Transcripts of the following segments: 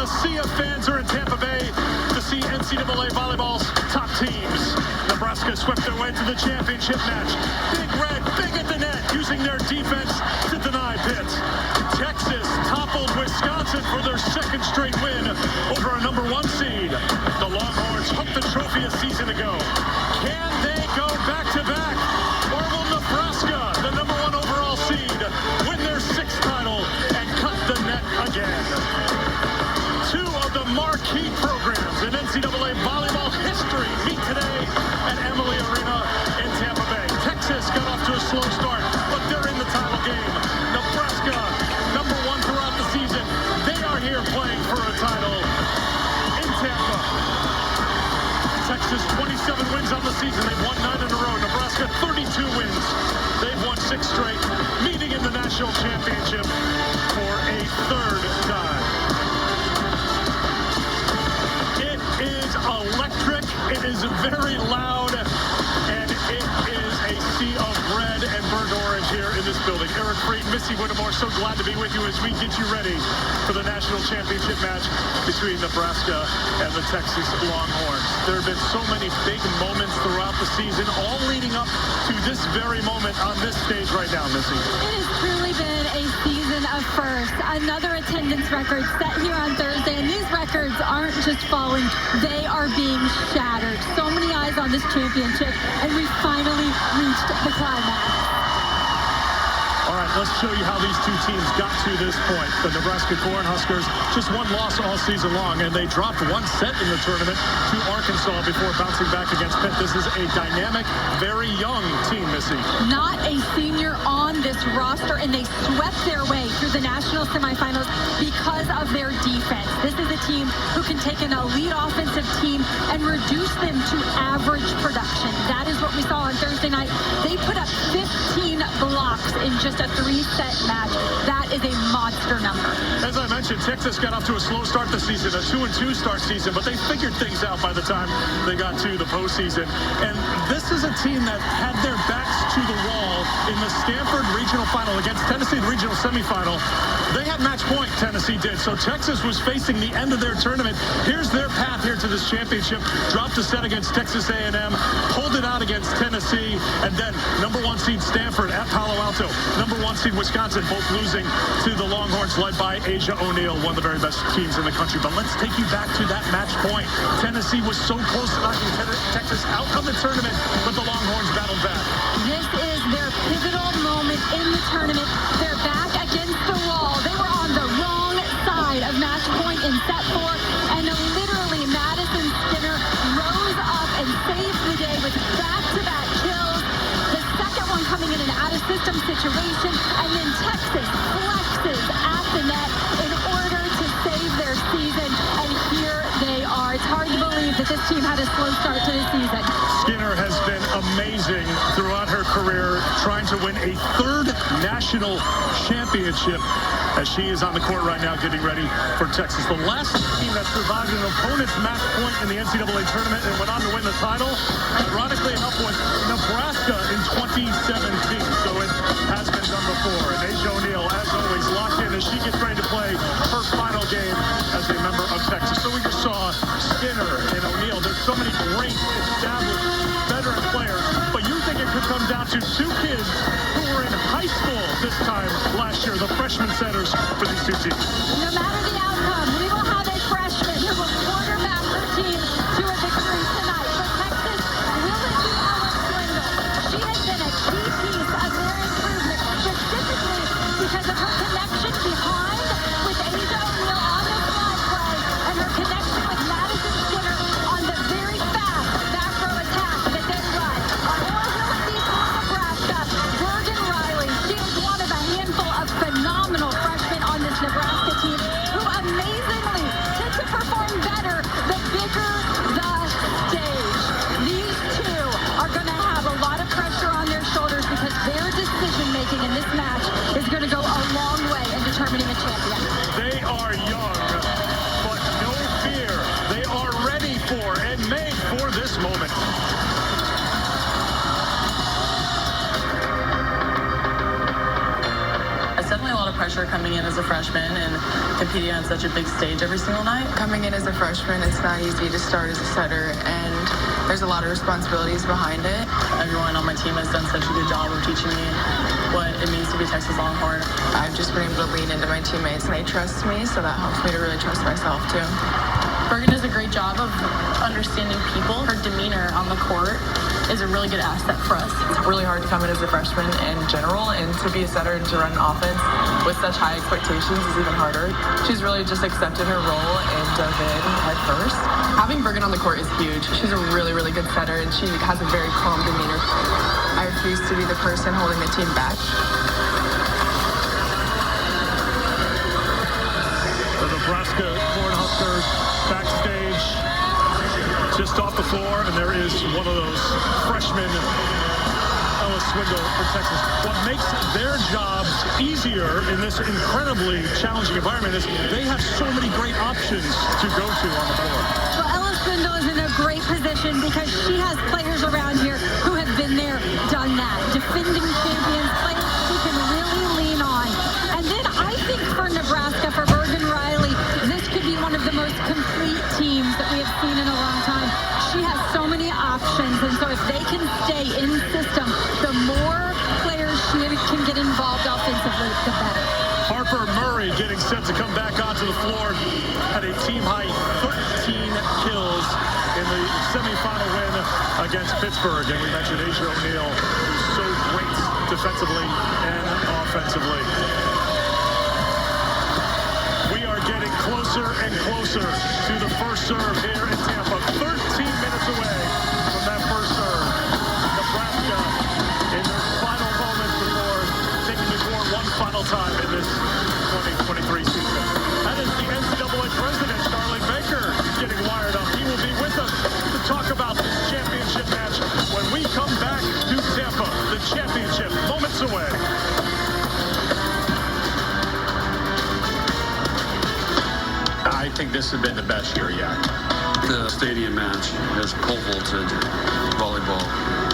a sea of fans are in Tampa Bay to see NCAA volleyball's top teams. Nebraska swept their way to the championship match. Big Red, big at the net, using their defense to deny Pitt. Texas toppled Wisconsin for their second straight win over a #1 seed. The Longhorns hooked the trophy a season ago. Can they go back-to-back? Or will Nebraska, the #1 overall seed, win their 6th title and cut the net again? Two of the marquee programs in NCAA volleyball history meet today at Emily Arena in Tampa Bay. Texas got off to a slow start, but they're in the title game. Nebraska, #1 throughout the season. They are here playing for a title in Tampa. Texas 27 wins on the season. They've won 9 in a row. Nebraska 32 wins. They've won 6 straight, meeting in the national championship for a 3rd time. It is electric. It is very loud, and it is a sea of red and burnt orange here in this building. Eric Freed, Missy Whittemore, so glad to be with you as we get you ready for the national championship match between Nebraska and the Texas Longhorns. There have been so many big moments throughout the season, all leading up to this very moment on this stage right now, Missy. It has truly been a season of firsts. Another attendance record set here on Thursday, and these records aren't just falling, they are being shattered. So many eyes on this championship, and we finally reached the climax. All right, let's show you how these two teams got to this point. The Nebraska Cornhuskers, just one loss all season long, and they dropped 1 set in the tournament to Arkansas before bouncing back against Pitt. This is a dynamic, very young team, Missy. Not a senior on this roster, and they swept their way through the national semifinals because of their defense. This is a team who can take an elite offensive team and reduce them to average production. That is what we saw on Thursday night. They put up 15 blocks in just a 3-set match. That is a monster number. As I mentioned, Texas got off to a slow start this season, a 2-2 start season, but they figured things out by the time they got to the postseason. And this is a team that had their backs to the wall in the Stanford regional final against Tennessee, the regional semifinal. They had match point, Tennessee did. So Texas was facing the end of their tournament. Here's their path here to this championship. Dropped a set against Texas A&M, pulled it out against Tennessee, and then #1 seed Stanford at Palo Alto, #1 seed Wisconsin, both losing to the Longhorns led by Asia O'Neal, one of the very best teams in the country. But let's take you back to that match point. Tennessee was so close to knocking Texas out of the tournament, but the Longhorns battled back. This is their pivotal moment in the tournament. They're back against the wall. They were on the wrong side of match point in set 4, and literally Madison Skinner rose up and saved the day with back-to-back kills. The second one coming in an out-of-system situation, and then Texas flexes at the net in order to save their season, and here they are. It's hard to believe that this team had a slow start to the season. Skinner has been amazing throughout her career, trying to win a 3rd national championship as she is on the court right now getting ready for Texas. The last team that survived an opponent's match point in the NCAA tournament and went on to win the title, ironically enough, was Nebraska in 2017. So it has been done before. And Asia O'Neal, as always, locked in as she gets ready to play her final game as a member of Texas. So we just saw Skinner and O'Neal. There's so many great, established, veteran players, but you think it could come down to 2 kids who were in high school this time last year, the freshman centers for these 2 teams. No matter the outcome, we will have a freshman who will quarterback her team to a victory tonight. For Texas, will it be Ella Swindle? She has been a key piece of their improvement, specifically because of her connection behind with Asia O'Neal on the slide play and her connection with Madison Skinner on the very fast back row attack that they run. Or we'll see for Nebraska, Bergen Riley. She is one of a handful of phenomenal freshmen on this Nebraska pressure coming in as a freshman and competing on such a big stage every single night. Coming in as a freshman, it's not easy to start as a setter, and there's a lot of responsibilities behind it. Everyone on my team has done such a good job of teaching me what it means to be a Texas Longhorn. I've just been able to lean into my teammates, and they trust me, so that helps me to really trust myself, too. Bergen does a great job of understanding people. Her demeanor on the court is a really good asset for us. It's really hard to come in as a freshman in general, and to be a setter and to run an offense with such high expectations is even harder. She's really just accepted her role and dove in head first. Having Bergen on the court is huge. She's a really, really good setter, and she has a very calm demeanor. I refuse to be the person holding the team back. The Nebraska Cornhuskers backstage, just off the floor, and there is one of those freshmen, Ellis Swindle for Texas. What makes their jobs easier in this incredibly challenging environment is they have so many great options to go to on the floor. Well, Ellis Swindle is in a great position because she has players around here who have been there, done that. Defending champions, players she can really lean on. And then I think for Nebraska, for Bergen Riley, this could be one of the most complete teams that we have seen in a long time. She has so many options, and so if they can stay in system, the more players she can get involved offensively, the better. Harper Murray getting set to come back onto the floor, had a team-high 13 kills in the semifinal win against Pittsburgh. And we mentioned Asia O'Neal, who's so great defensively and offensively. We are getting closer and closer to the first serve here in Tampa. 13 minutes away from that first serve. Nebraska in their final moments before taking the court one final time in this 2023 season. That is the NCAA president, Charlie Baker, getting wired up. He will be with us to talk about this championship match when we come back to Tampa. The championship moments away. I think this has been the best year yet. The stadium match has pole vaulted volleyball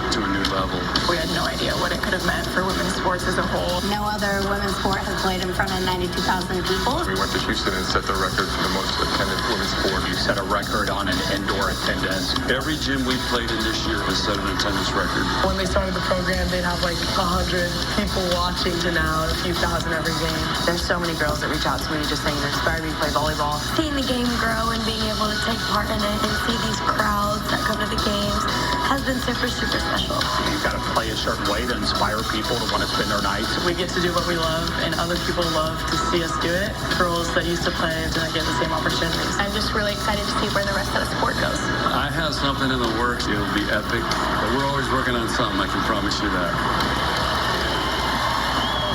to a new level. We had no idea what it could have meant for women's sports as a whole. No other women's sport has played in front of 92,000 people. We went to Houston and set the record for the most attended women's sport. You set a record on an indoor attendance. Every gym we played in this year has set an attendance record. When they started the program, they'd have like 100 people watching to now, a few thousand every game. There's so many girls that reach out to me just saying they're inspired me to play volleyball. Seeing the game grow and being able to take part in it and see these crowds that come to the games has been super, super special. You've got to play a certain way to inspire people to want to spend their nights. We get to do what we love, and other people love to see us do it. Girls that used to play didn't get the same opportunities. I'm just really excited to see where the rest of the sport goes. I have something in the works. It'll be epic. But we're always working on something, I can promise you that.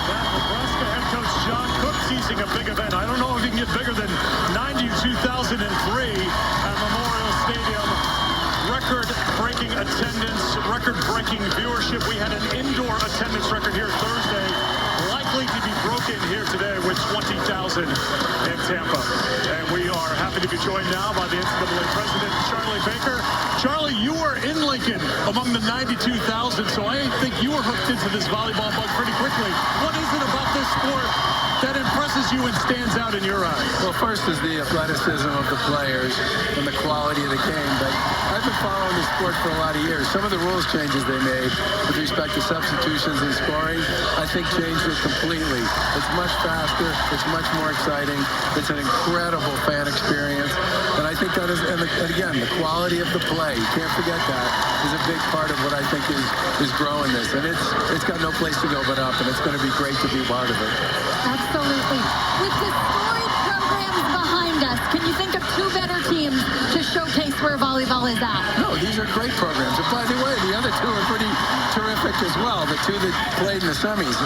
Nebraska head coach John Cook teasing a big event. I don't know if he can get bigger than 92,003 at Memorial Stadium. Record-breaking attendance, record-breaking viewership. We had an indoor attendance record here Thursday, likely to be broken here today with 20,000 in Tampa. And we are happy to be joined now by the NCAA president, Charlie Baker. Charlie, you were in Lincoln among the 92,000, so I think you were hooked into this volleyball bug pretty quickly. What is it about this sport that impresses you and stands out in your eyes? Well, first is the athleticism of the players and the quality of the game, but I've been following the sport for a lot of years. Some of the rules changes they made with respect to substitutions and scoring, I think changed it completely. It's much faster, it's much more exciting, it's an incredible fan experience, and I think that is, and again, the quality of the play, you can't forget that, is a big part of what I think is growing this, and it's got no place to go but up, and it's going to be great to be part of it. Absolutely. With the storied programs behind us, can you think of two better teams to showcase where volleyball is at? No, these are great programs. And by the way, the other two are pretty terrific as well, the two that played in the semis.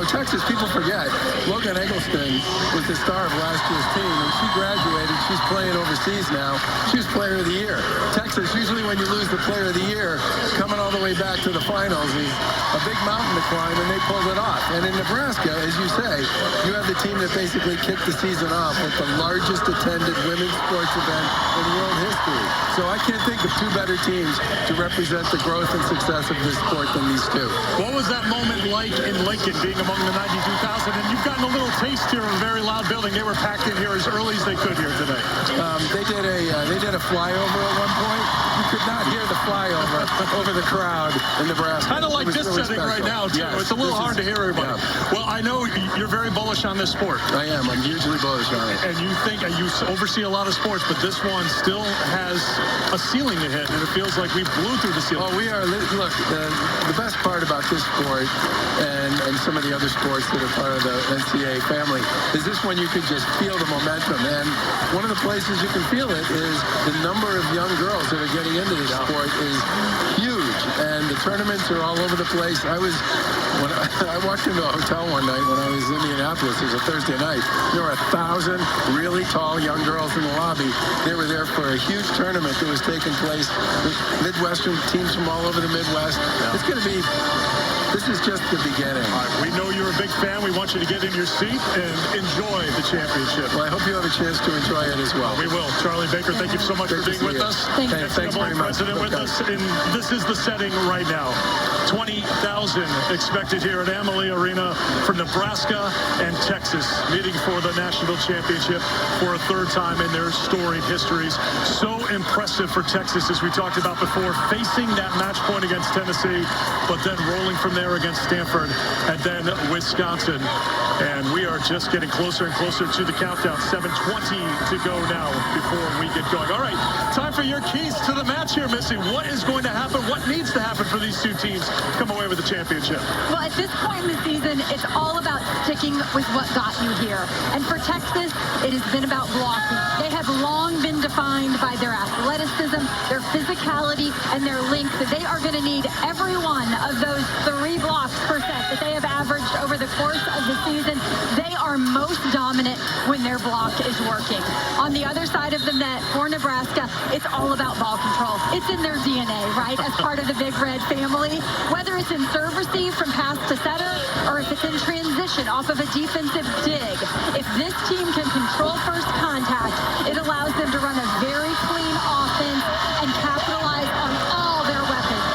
Texas, people forget, Logan Eggleston was the star of last year's team, and she graduated. She's playing overseas now. She was player of the year. Texas, usually when you lose the player of the year, coming all the way back to the finals is a big mountain to to climb, and they pulled it off. And in Nebraska, as you say, you have the team that basically kicked the season off with the largest attended women's sports event in world history. So I can't think of two better teams to represent the growth and success of this sport than these two. What was that moment like in Lincoln, being among the 92,000? And you've gotten a little taste here of a very loud building. They were packed in here as early as they could here today. They did a flyover at one point. You could not hear the flyover over the crowd in Nebraska. Kind of like this really setting special. right now, too. Yes, it's a little hard to hear everybody. Yeah. Well, I know you're very bullish on this sport. I am. I'm hugely bullish on it. And you think you oversee a lot of sports, but this one still has a ceiling to hit, and it feels like we blew through the ceiling. Oh, we are. Look, the best part about this sport and some of the other sports that are part of the NCAA family is this one you can just feel the momentum. And one of the places you can feel it is the number of young girls that are getting into this sport is huge. And the tournaments are all over the place. I walked into a hotel one night when I was in Indianapolis. It was a Thursday night. There were 1,000 really tall young girls in the lobby. They were there for a huge tournament that was taking place with Midwestern teams from all over the Midwest. Yeah. It's going to be... This is just the beginning. All right, we know you're a big fan. We want you to get in your seat and enjoy the championship. Well, I hope you have a chance to enjoy it as well. We will. Charlie Baker, thank you so much for being with us. Thanks very much. President with us. And this is the setting right now. 20,000 expected here at Amalie Arena for Nebraska and Texas, meeting for the national championship for a third time in their storied histories. So impressive for Texas, as we talked about before, facing that match point against Tennessee, but then rolling from there against Stanford and then Wisconsin. And we are just getting closer and closer to the countdown. 7:20 to go now before we get going. All right, time for your keys to the match here, Missy. What is going to happen? What needs to happen for these two teams to come away with the championship? Well, at this point in the season, it's all about sticking with what got you here. And for Texas, it has been about blocking. They have long been defined by their athleticism, their physicality, and their length. They are going to need every one of those 3 blocks per set that they have averaged over the course of the season. They are most dominant when their block is working. On the other side of the net for Nebraska, it's all about ball control. It's in their DNA, right, as part of the Big Red family. Whether it's in serve receive from pass to setter, or if it's in transition off of a defensive dig, if this team can control first contact, it allows them to run a very clean offense and capitalize on all their weapons.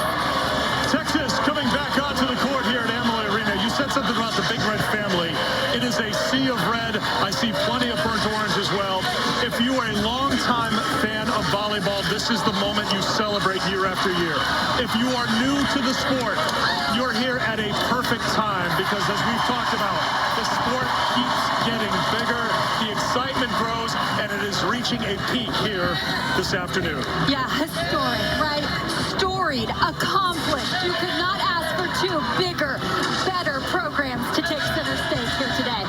Texas coming back onto the court here at Amalie Arena. You said something about the Big Red family. It is a sea of red. I see plenty of burnt orange as well. If you are a longtime fan of volleyball, this is the moment you celebrate year after year. If you are new to the sport, you're here at a perfect time because, as we've talked about, the sport keeps getting bigger, the excitement grows, and it is reaching a peak here this afternoon. Yeah, historic, right? Storied, accomplished. You could not ask for 2 bigger, better programs to take center stage here today.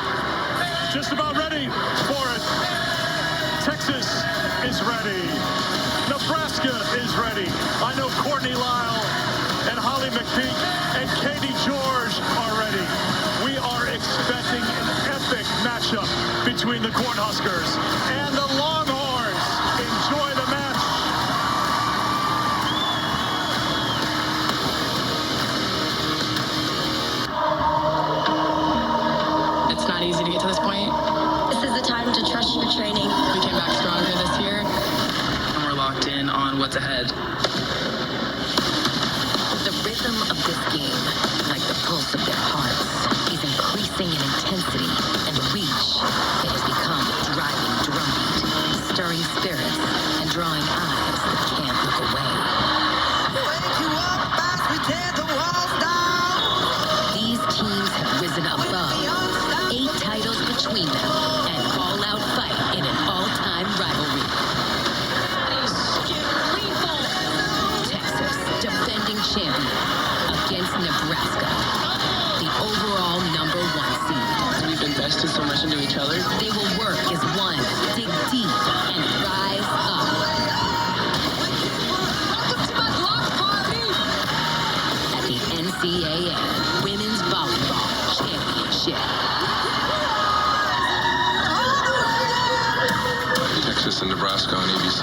Just about ready for it. Texas is ready. Nebraska is ready. I know Courtney Lyle and Holly McPeak and Katie George are ready. We are expecting an epic matchup between the Cornhuskers and the Longhorns. Enjoy the match. It's not easy to get to this point. This is the time to trust your training. We came back stronger this year, and we're locked in on what's ahead. The rhythm of this game, like the pulse of their hearts, is increasing in intensity and reach. It has become a driving drumbeat, stirring spirits and drawing eyes that can't look away. Wake you up as we tear the walls down. These teams have risen above, 8 titles between them, an all-out fight in an all-time rivalry. Texas, defending champion, against Nebraska, the overall #1 seed. We've invested so much into each other. They will work as one, dig deep, and rise up. At the NCAA Women's Volleyball Championship. Texas and Nebraska on ABC.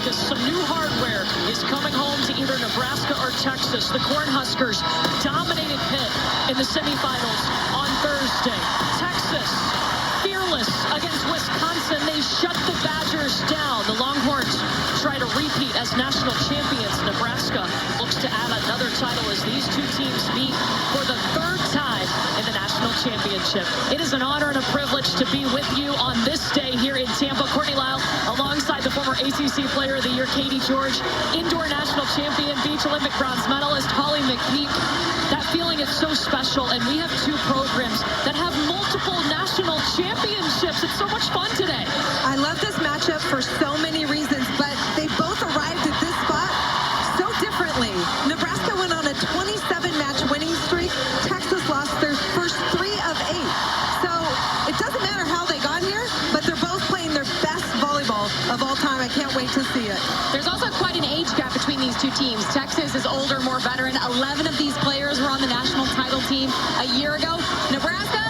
because some new hardware is coming home to either Nebraska or Texas. The Cornhuskers dominated Pitt in the semifinals on Thursday. Texas, fearless against Wisconsin. They shut the Badgers down. The Longhorns try to repeat as national champions. Nebraska looks to add another title as these two teams meet for the third time in the national championship. It is an honor and a privilege to be with you on this day here in Tampa. Courtney Lyle, alongside the former ACC Player of the Year, Katie George, indoor national champion, beach Olympic bronze medalist, Holly McPeak. That feeling is so special, and we have two programs that have multiple national championships. It's so much fun today. I love this matchup for so many reasons, but they both arrived at this spot so differently. Nebraska went on a 27-match winning streak. Texas lost their first 3 of 8. So it doesn't matter how they got here, but they're both playing their best volleyball of all time. I can't wait to see it. There's also quite an age gap between these two teams. Texas is older, more veteran. 11 of these players were on the national title team a year ago. Nebraska,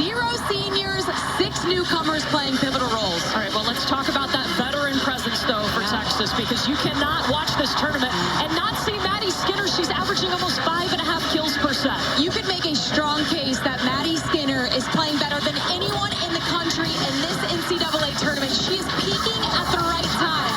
0 seniors, 6 newcomers playing pivotal roles. All right, well, let's talk about that veteran presence, though, for Texas, because you cannot watch this tournament and not see Maddie Skinner. She's averaging almost 5.5 kills per set. You could make a strong case that Maddie Skinner is playing better than anyone in the country in this NCAA tournament. She is peaking at the right time.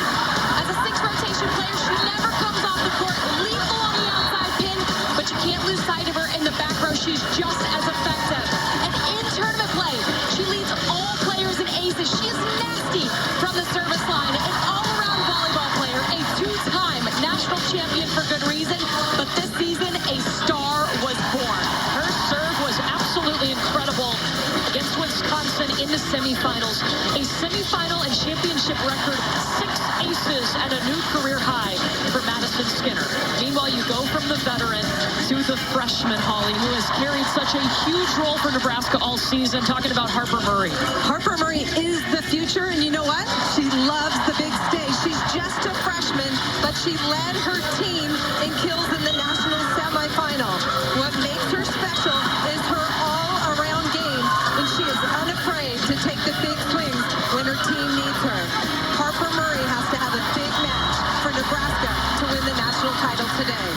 As a 6-rotation player, she never comes off the court lethal on the outside pin, but you can't lose sight of her in the back row. She's just as effective. And in tournament play, she leads all players in aces. She is nasty from the service line. An all-around volleyball player, a 2-time national champion for good reason, but this season, a star was born. Her serve was absolutely incredible against Wisconsin in the semifinals. A semifinal and championship record, 6 aces and a new career high for Madison Skinner. Meanwhile, you go from the veteran to the freshman, Holly, who has carried such a huge role for Nebraska all season, talking about Harper Murray. Harper Murray is the future, and you know what? She loves the big stage. She's just a freshman, but she led her team in kills in the national semifinal. What makes her special is her all-around game, and she is unafraid to take the big swings when her team needs her. Harper Murray has to have a big match for Nebraska to win the national title today.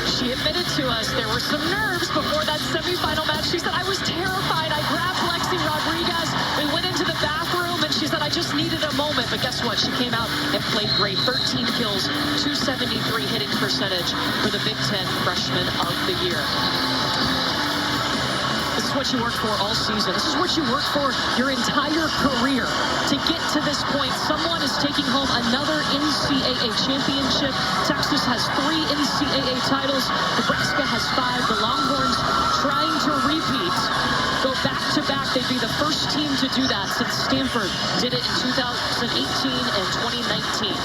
She admitted to us there were some nerves before that semifinal match. She said, I was terrified. I grabbed Lexi Rodriguez. We went into the bathroom, and she said, I just needed a moment. But guess what? She came out and played great. 13 kills, 273 hitting percentage for the Big Ten Freshman of the Year. This is what you worked for all season. This is what you worked for your entire career. To get to this point, someone is taking home another NCAA championship. Texas has 3 NCAA titles. Nebraska has 5. The Longhorns trying to repeat. Go back-to-back. They'd be the first team to do that since Stanford did it in 2018 and 2019.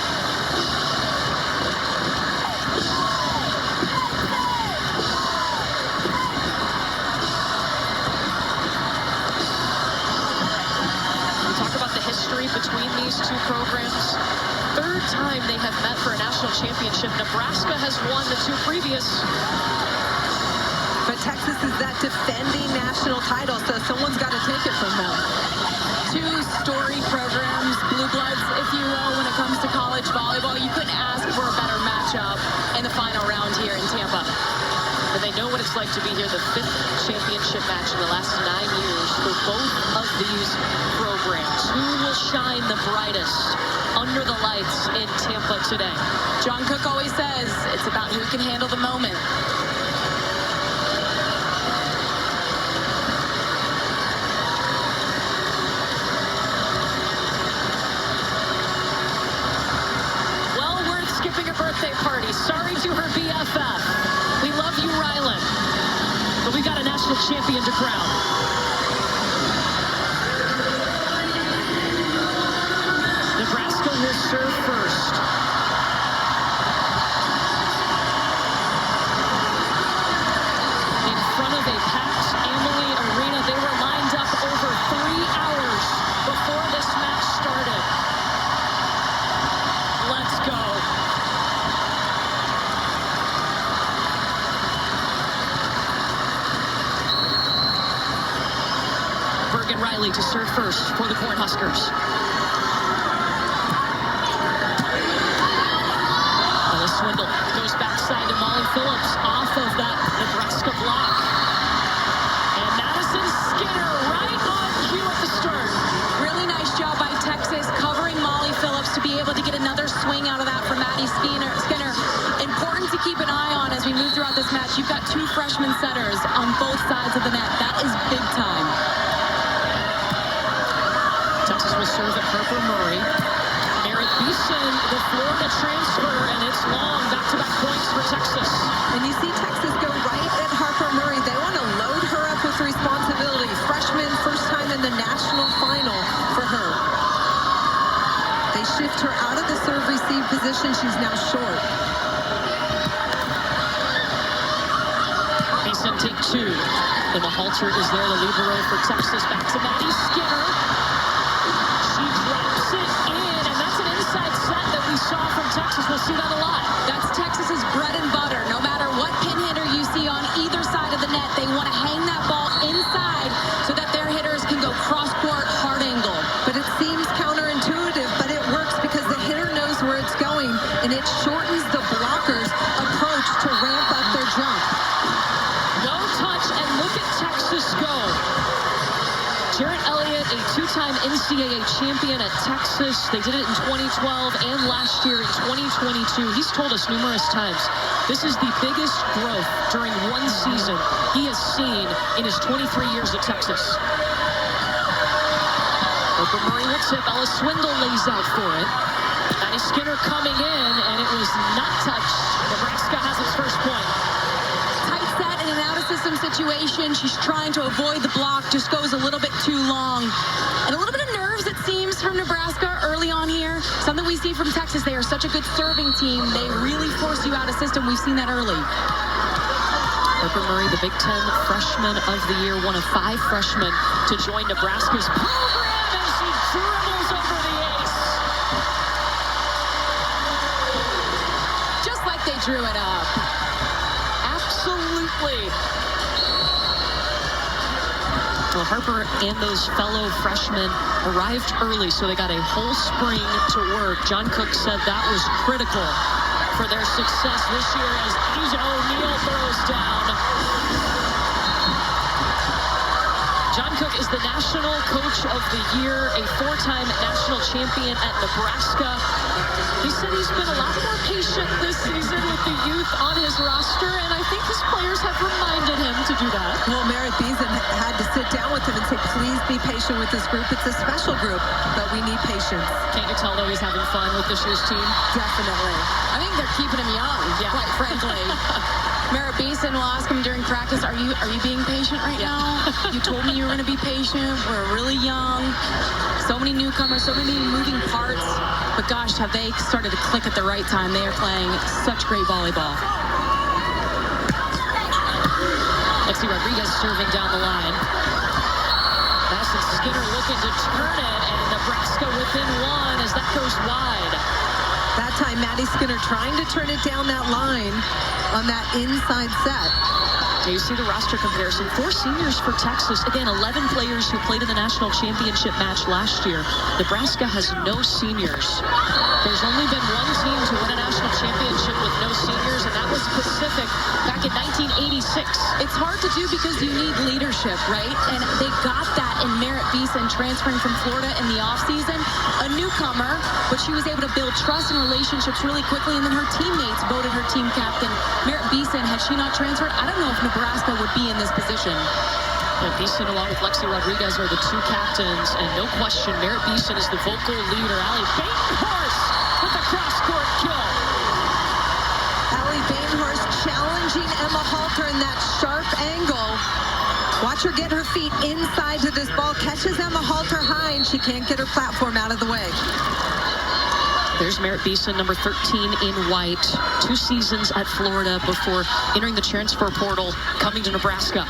Between these two programs, 3rd time they have met for a national championship. Nebraska has won the 2 previous. But Texas is that defending national title, so someone's got to take it from them. 2 storied programs, blue bloods, if you will, when it comes to college volleyball. You couldn't ask for a better matchup in the final round here in Tampa. And they know what it's like to be here, the 5th championship match in the last 9 years for both of these programs. Who will shine the brightest under the lights in Tampa today? John Cook always says it's about who can handle the moment. Well worth skipping a birthday party. Sorry to her BFF. We love you, Rylan. But we got a national champion to crown. Nebraska will serve first. In front of a packed Amalie Arena, they were lined up over 3 hours before this match started. Let's go. Bergen Riley to serve first for the Cornhuskers. Maddie Skinner. Important to keep an eye on as we move throughout this match. You've got 2 freshman setters on both sides of the net. That is big time. Texas will serve at Harper Murray. Merritt Beeson, the Florida transfer, and it's long. Back-to-back points for Texas. And you see Texas go right at Harper Murray. They want to load her up with responsibility. Freshman, first time in the national final for her. They shift her out of the serve-receive position. She's now short. Beeson take 2. Emma Halter is there, the libero for Texas. Back to Maddie Skinner. She drops it in, and that's an inside set that we saw from Texas. We'll see that a lot. That's Texas's bread and butter. No matter what pin hitter you see on either side of the net, they want to hang that ball inside so that their hitters can go cross-court, hard angle. But it seems counterintuitive, but it works because the hitter knows where it's going, and it shortens the blocker's approach to ramp up their jump. No touch, and look at Texas go. Jarrett Elliott, a 2-time NCAA champion at Texas. They did it in 2012 and last year in 2022. He's told us numerous times, this is the biggest growth during one season he has seen in his 23 years at Texas. Harper Murray will tip. Ella Swindle lays out for it. Maddie Skinner coming in, and it was not touched. Nebraska has its first point. Tight set in an out-of-system situation. She's trying to avoid the block, just goes a little bit too long. And a little bit of nerves, it seems, from Nebraska early on here. Something we see from Texas. They are such a good serving team. They really force you out of system. We've seen that early. Harper Murray, the Big Ten Freshman of the Year, one of 5 freshmen to join Nebraska's program, and she dribbles over the ace. Just like they drew it up. Absolutely. Well, Harper and those fellow freshmen arrived early, so they got a whole spring to work. John Cook said that was critical for their success this year as Asia O'Neal throws down. John Cook is the National Coach of the Year, a 4-time national champion at Nebraska. He said he's been a lot more patient this season with the youth on his roster, and I think his players have reminded him to do that. Well, Merritt Beeson had to sit down with him and say, please be patient with this group. It's a special group, but we need patience. Can't you tell, though, he's having fun with this year's team? Definitely. I think they're keeping him young, quite frankly. Merritt Beeson will ask him during practice, are you being patient right now? You told me you were going to be patient. We're really young. So many newcomers, so many moving parts. But gosh, have they started to click at the right time. They are playing such great volleyball. Lexi Rodriguez serving down the line. Madison Skinner looking to turn it, and Nebraska within 1 as that goes wide. That time, Maddie Skinner trying to turn it down that line on that inside set. You see the roster comparison. 4 seniors for Texas. Again, 11 players who played in the national championship match last year. Nebraska has no seniors. There's only been 1 team to win a national championship with no seniors, and that was Pacific back in 1986. It's hard to do because you need leadership, right? And they got that in Merritt Beeson transferring from Florida in the offseason. A newcomer, but she was able to build trust and relationships really quickly, and then her teammates voted her team captain. Merritt Beeson, had she not transferred, I don't know if Nebraska would be in this position. And Beeson along with Lexi Rodriguez are the 2 captains, and no question, Merritt Beeson is the vocal leader. Allie Bainhorst with a cross-court kill. Allie Bainhorst challenging Emma Halter in that sharp angle. Watch her get her feet inside to this ball. Catches Emma Halter high, and she can't get her platform out of the way. There's Merritt Beeson, number 13 in white. 2 seasons at Florida before entering the transfer portal, coming to Nebraska.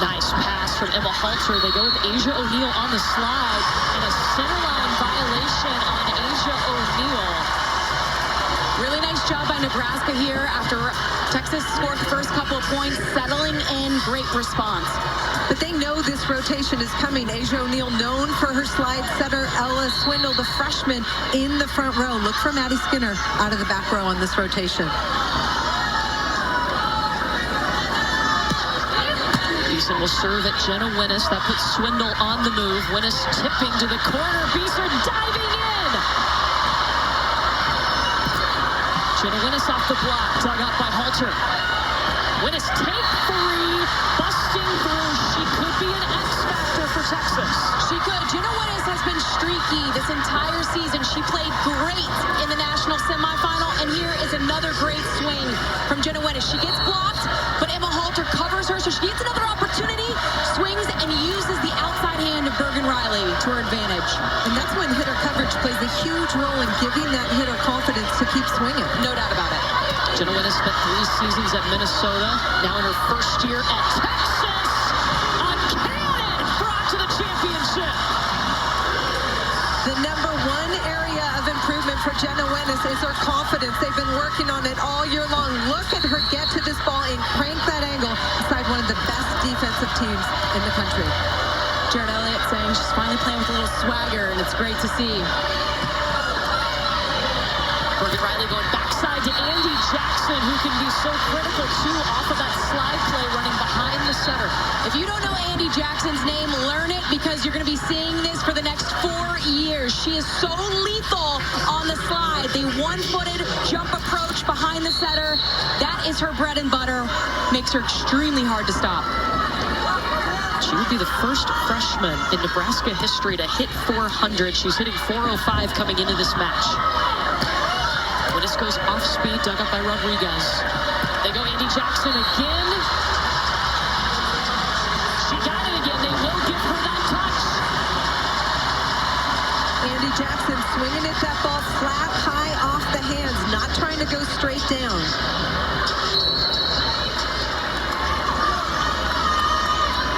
Nice pass from Emma Halter. They go with Asia O'Neal on the slide, and a centerline violation on Asia O'Neal. Really nice job by Nebraska here after Texas scored the first couple of points, settling in, great response. But they know this rotation is coming. Asia O'Neal, known for her slide setter. Ella Swindle, the freshman, in the front row. Look for Maddie Skinner out of the back row on this rotation. Beeson will serve at Jenna Winnis. That puts Swindle on the move. Winnis tipping to the corner. Beeson diving in. Jenna Winnis off the block, dug out by Halter. Winnis take three, busting through. She could be an X factor for Texas. She could. Jenna Winnis has been streaky this entire season. She played great in the national semifinal, and here is another great swing from Jenna Winnis. She gets blocked, but Emma Halter covers her, so she gets another opportunity, swings, and uses the outside hand of Bergen Riley to her advantage. And that's when hitter coverage plays a huge role in giving that hitter confidence to keep swinging. No doubt about it. Jenna Winnis spent 3 seasons at Minnesota, now in her first year at Texas. A cannon brought to the championship. The number one area of improvement for Jenna Winnis is her confidence. They've been working on it all year long. Look at her get to this ball and crank that angle beside one of the best defensive teams in the country. Jared Elliott saying she's finally playing with a little swagger, and it's great to see. Bergen Riley going backside to Andy Jackson, who can be so critical, too, off of that slide play running behind the center. If you don't know Andy Jackson's name, learn it, because you're going to be seeing this for the next 4 years. She is so lethal on the slide. The one-footed jump approach behind the setter, that is her bread and butter. Makes her extremely hard to stop. She would be the first freshman in Nebraska history to hit 400. She's hitting 405 coming into this match. Winnis goes off speed, dug up by Rodriguez. They go Andy Jackson again. She got it again. They will give her that touch. Andy Jackson swinging at that ball flat, high off the hands, not trying to go straight down.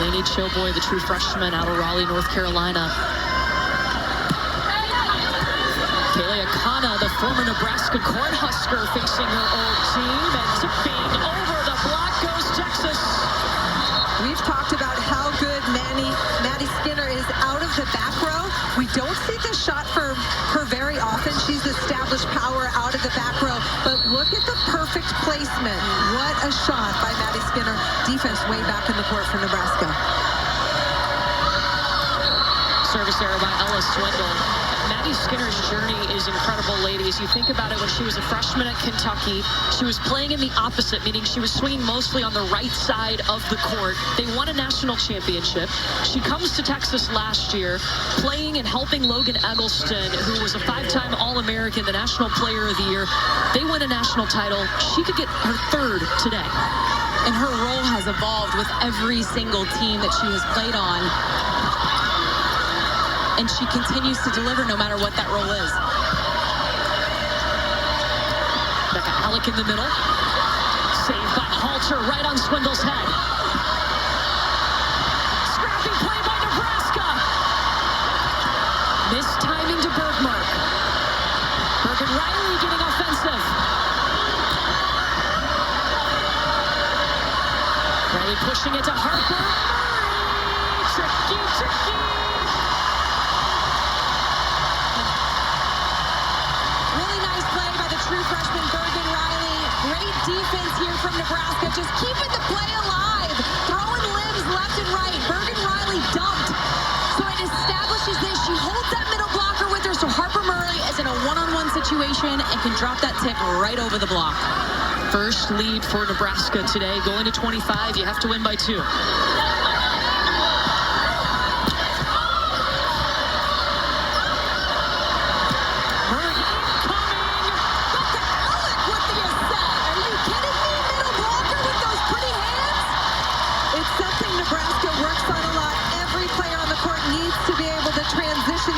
Lainey Chilboy, the true freshman out of Raleigh, North Carolina. Kaylee Akana, the former Nebraska Cornhusker, facing her old team, and tipping over the block goes Texas. We've talked about how good Maddie Skinner is out of the back row. We don't see this shot for her very often. She's established power out of the back row, but look at the perfect placement. What a shot by Maddie Skinner. Defense way back in the court for Nebraska. Service error by Ella Swindle. Maddie Skinner's journey is incredible, ladies. You think about it, when she was a freshman at Kentucky, she was playing in the opposite, meaning she was swinging mostly on the right side of the court. They won a national championship. She comes to Texas last year, playing and helping Logan Eggleston, who was a 5-time All-American, the National Player of the Year. They win a national title. She could get her 3rd today. And her role has evolved with every single team that she has played on. And she continues to deliver no matter what that role is. Becca Alec in the middle. Saved by Halter right on Swindle's head. Scrappy play by Nebraska. Missed timing to Bergmark. Bergen Riley getting offensive. Riley pushing it to Harper. Tricky, tricky. True freshman Bergen Riley. Great defense here from Nebraska. Just keeping the play alive. Throwing limbs left and right. Bergen Riley dumped. So it establishes this. She holds that middle blocker with her, so Harper Murray is in a one-on-one situation and can drop that tip right over the block. First lead for Nebraska today. Going to 25, you have to win by 2.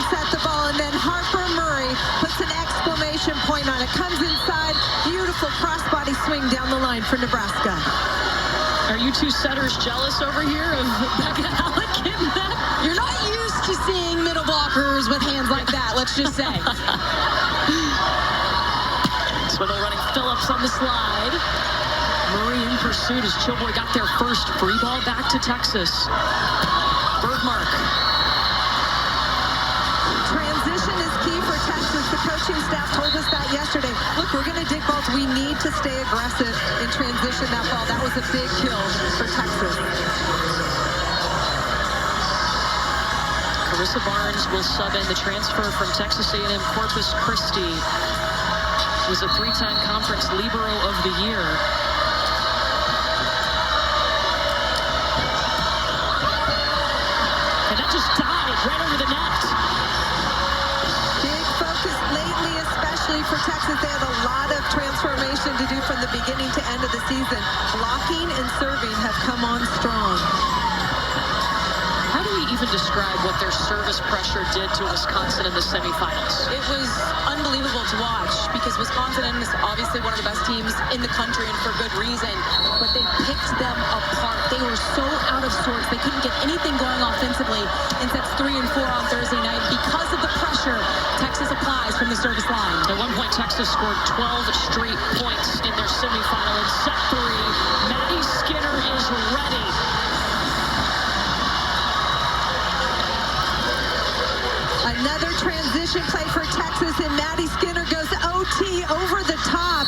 Set the ball, and then Harper Murray puts an exclamation point on it. Comes inside, beautiful crossbody swing down the line for Nebraska. Are you two setters jealous over here of Becca Alec getting that? You're not used to seeing middle blockers with hands like that, let's just say. Swindle running Phillips on the slide. Murray in pursuit as Chilboy got their first free ball back to Texas. Bergmark. Transition is key for Texas. The coaching staff told us that yesterday. Look, we're going to dig balls. We need to stay aggressive and transition that ball. That was a big kill for Texas. Carissa Barnes will sub in, the transfer from Texas A&M Corpus Christi. was a three-time conference libero of the year. And that just died right over the net. Big focus lately, especially for Texas. They had a lot of transformation to do from the beginning to end of the season. Blocking and serving have come on strong. How do we even describe what their service pressure did to Wisconsin in the semifinals? It was unbelievable to watch because Wisconsin is obviously one of the best teams in the country and for good reason, but they picked them apart. They were so out of sorts. They couldn't get anything going offensively in sets 3 and 4 on Thursday night because of the pressure Texas applies from the service line. At one point, Texas scored 12 straight points in their semifinal. In set 3, Maddie Skinner is ready. Another transition play for Texas, and Maddie Skinner goes OT over the top.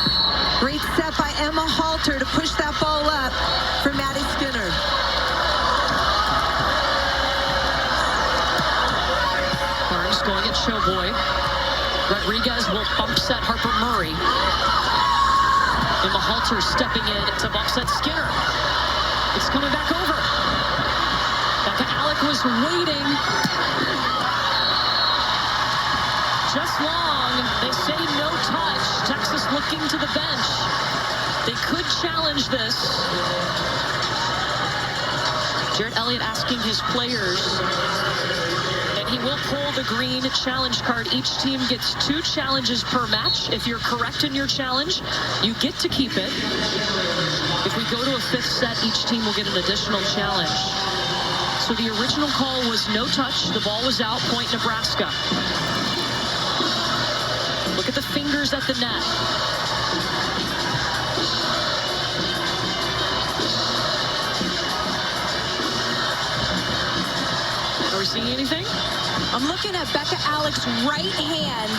Great step by Emma Halter to push that ball up for Maddie Skinner. Barnes going at Showboy. Rodriguez will bump set Harper Murray. Emma Halter stepping in to bump set Skinner. It's coming back over. Becca Alec was waiting. Just long. They say no touch. Texas looking to the bench. They could challenge this. Jarrett Elliott asking his players, and he will pull the green challenge card. Each team gets 2 challenges per match. If you're correct in your challenge, you get to keep it. If we go to a 5th set, each team will get an additional challenge. So the original call was no touch. The ball was out. Point Nebraska. Look at the fingers at the net. Are we seeing anything? I'm looking at Becca Alec's right hand.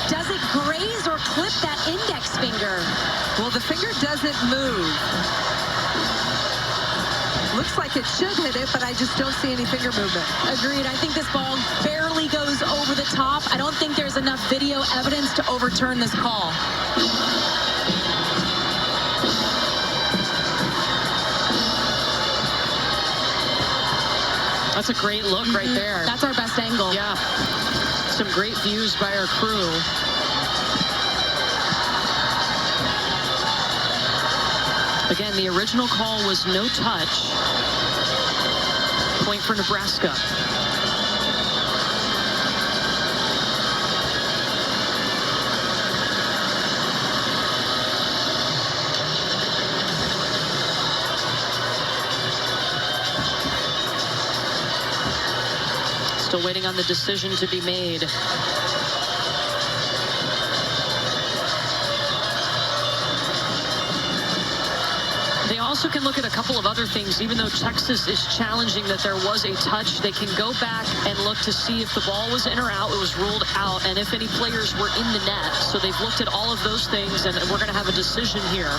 Does it graze or clip that index finger? Well, the finger doesn't move. Looks like it should hit it, but I just don't see any finger movement. Agreed. I think this ball barely goes over the top. I don't think there's enough video evidence to overturn this call. That's a great look right there. That's our best angle. Yeah. Some great views by our crew. Again, the original call was no touch. Point for Nebraska. Still waiting on the decision to be made. They also can look at a couple of other things. Even though Texas is challenging that there was a touch, they can go back and look to see if the ball was in or out. It was ruled out, and if any players were in the net. So they've looked at all of those things, and we're going to have a decision here.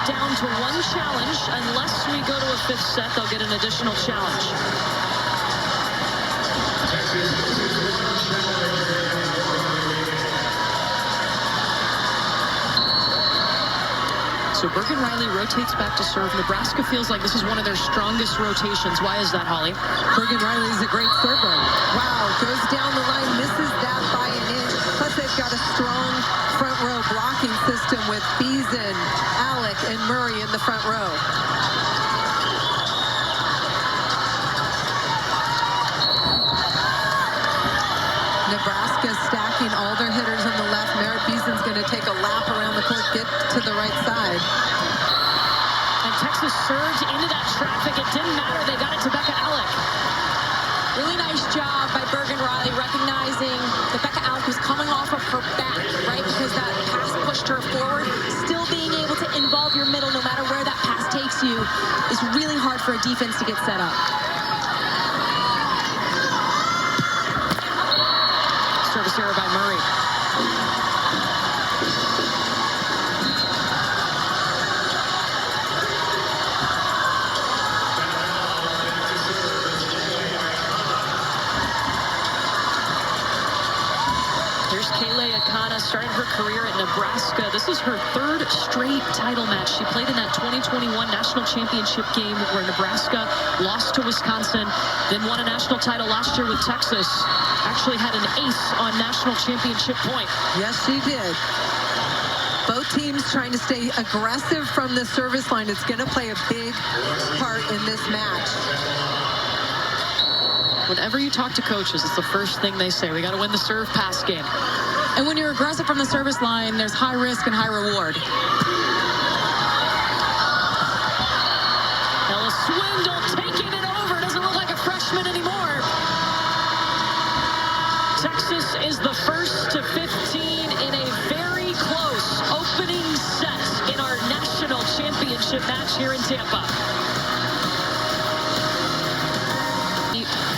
Down to 1 challenge. Unless we go to a 5th set, they'll get an additional challenge. So Bergen Riley rotates back to serve. Nebraska feels like this is one of their strongest rotations. Why is that, Holly? Bergen Riley is a great server. Wow, goes down the line, misses that by an inch. Plus they've got a strong front row blocking system with Beason, Alec, and Murray in the front row. Nebraska stacking all their hitters on the left. Merritt Beason's going to take a lap around the court, get to the right side. And Texas surged into that traffic. It didn't matter. They got it to Becca Alec. Really nice job by Bergen Riley recognizing that Becca Alec was coming off of her back, right? Because that pass pushed her forward. Still being able to involve your middle no matter where that pass takes you is really hard for a defense to get set up. Service error by Murray. started her career at Nebraska. This is her third straight title match. She played in that 2021 national championship game where Nebraska lost to Wisconsin, then won a national title last year with Texas. Actually had an ace on national championship point. Yes, she did. Both teams trying to stay aggressive from the service line. It's going to play a big part in this match. Whenever you talk to coaches, it's the first thing they say. We got to win the serve pass game. And when you're aggressive from the service line, there's high risk and high reward. Ella Swindle taking it over. Doesn't look like a freshman anymore. Texas is the first to 15 in a very close opening set in our national championship match here in Tampa.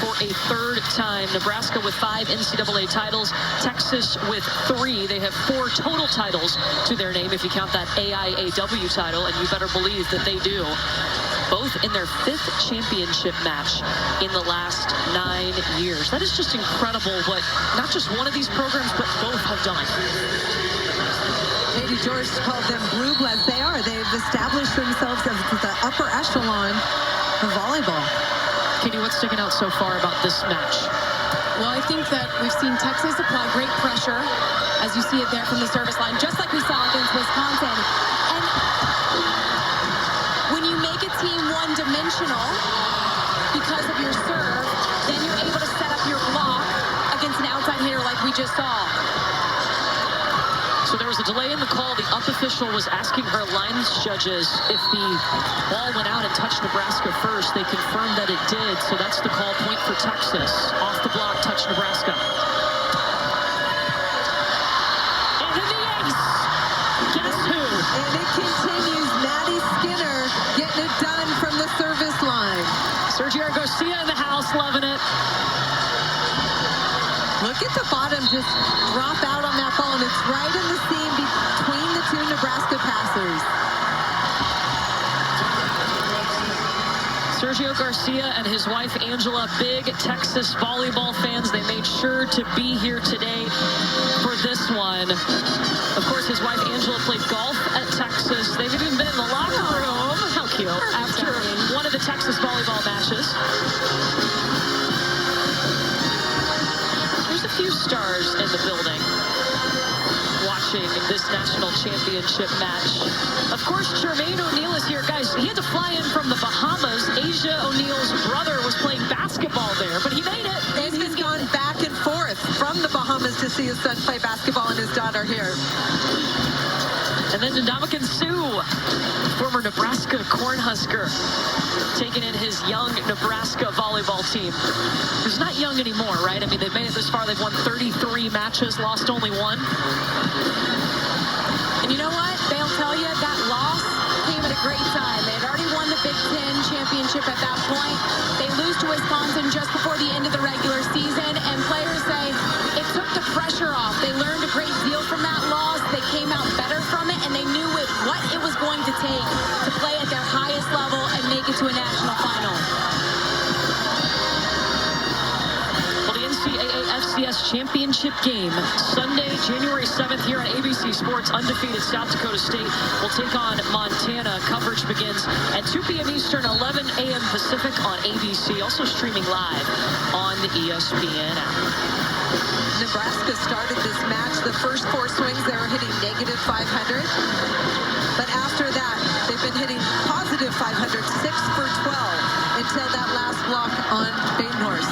For a third time, Nebraska with 5 NCAA titles, Texas with 3. They have 4 total titles to their name if you count that AIAW title, and you better believe that they do. Both in their 5th championship match in the last 9 years. That is just incredible what not just one of these programs, but both have done. Katie George called them blue bloods. They are. They've established themselves as the upper echelon of volleyball. Katie, what's sticking out so far about this match? Well, I think that we've seen Texas apply great pressure, as you see it there from the service line, just like we saw against Wisconsin. And when you make a team one-dimensional because of your serve, then you're able to set up your block against an outside hitter like we just saw. So there was a delay in the call. The up official was asking her lines judges if the ball went out and touched Nebraska first. They confirmed that it did, so that's the call. Point for Texas. Off the block, touch Nebraska. And then the ace. Guess who? And it continues. Maddie Skinner getting it done from the service line. Sergio Garcia in the house, loving it. Look at the bottom just drop out on that ball, and it's right in the seam between the 2 Nebraska passers. Sergio Garcia and his wife Angela, big Texas volleyball fans. They made sure to be here today for this one. Of course, his wife Angela played golf at Texas. They've even been in the locker room. How cute. After one of the Texas volleyball matches. There's a few stars in the building watching this national championship match. Of course, Jermaine O'Neal is here. Guys, he had to fly in from the Bahamas. Asia O'Neal's brother was playing basketball there, but he made it. And he's gone back and forth from the Bahamas to see his son play basketball and his daughter here. And then Ndamukong Suh, former Nebraska Cornhusker, taking in his young Nebraska volleyball team. Who's not young anymore, right? I mean, they've made it this far. They've won 33 matches, lost only 1. And you know what? They'll tell you that loss came at a great time. They had already won the Big Ten championship at that point. They lose to Wisconsin just before the end of the regular season, and players say it took the pressure off. They learned a great deal from that loss. They came out better from it, and they knew what it was going to take to play at their highest level and make it to a national final. Well, the NCAA FCS championship game, Sunday, January 7th, here on ABC Sports. Undefeated South Dakota State will take on Montana. Coverage begins at 2 p.m. Eastern, 11 a.m. Pacific on ABC. Also streaming live on the ESPN app. Nebraska started this match. The first 4 swings, they were hitting negative 500. But after that, they've been hitting positive 500, 6 for 12, until that last block on Bainhorse.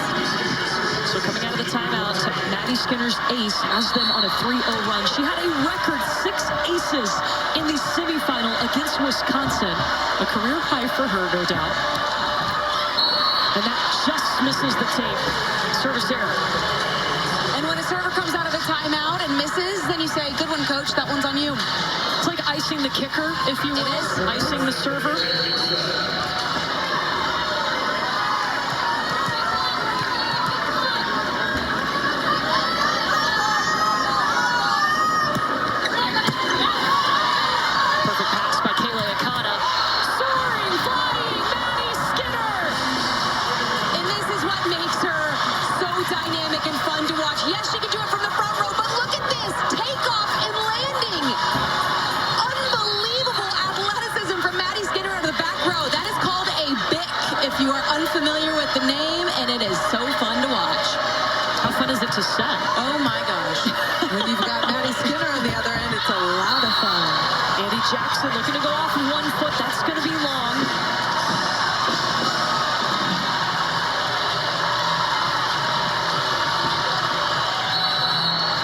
So coming out of the timeout, Maddie Skinner's ace has them on a 3-0 run. She had a record 6 aces in the semifinal against Wisconsin. A career high for her, no doubt. And that just misses the tape. Service error. And when a server comes out of a timeout and misses, then you say, good one, coach, that one's on you. It's like icing the kicker, if you will. Icing the server. Dynamic and fun to watch. Yes, she can do it from the front row, but look at this takeoff Jackson looking to go off 1 foot. That's going to be long.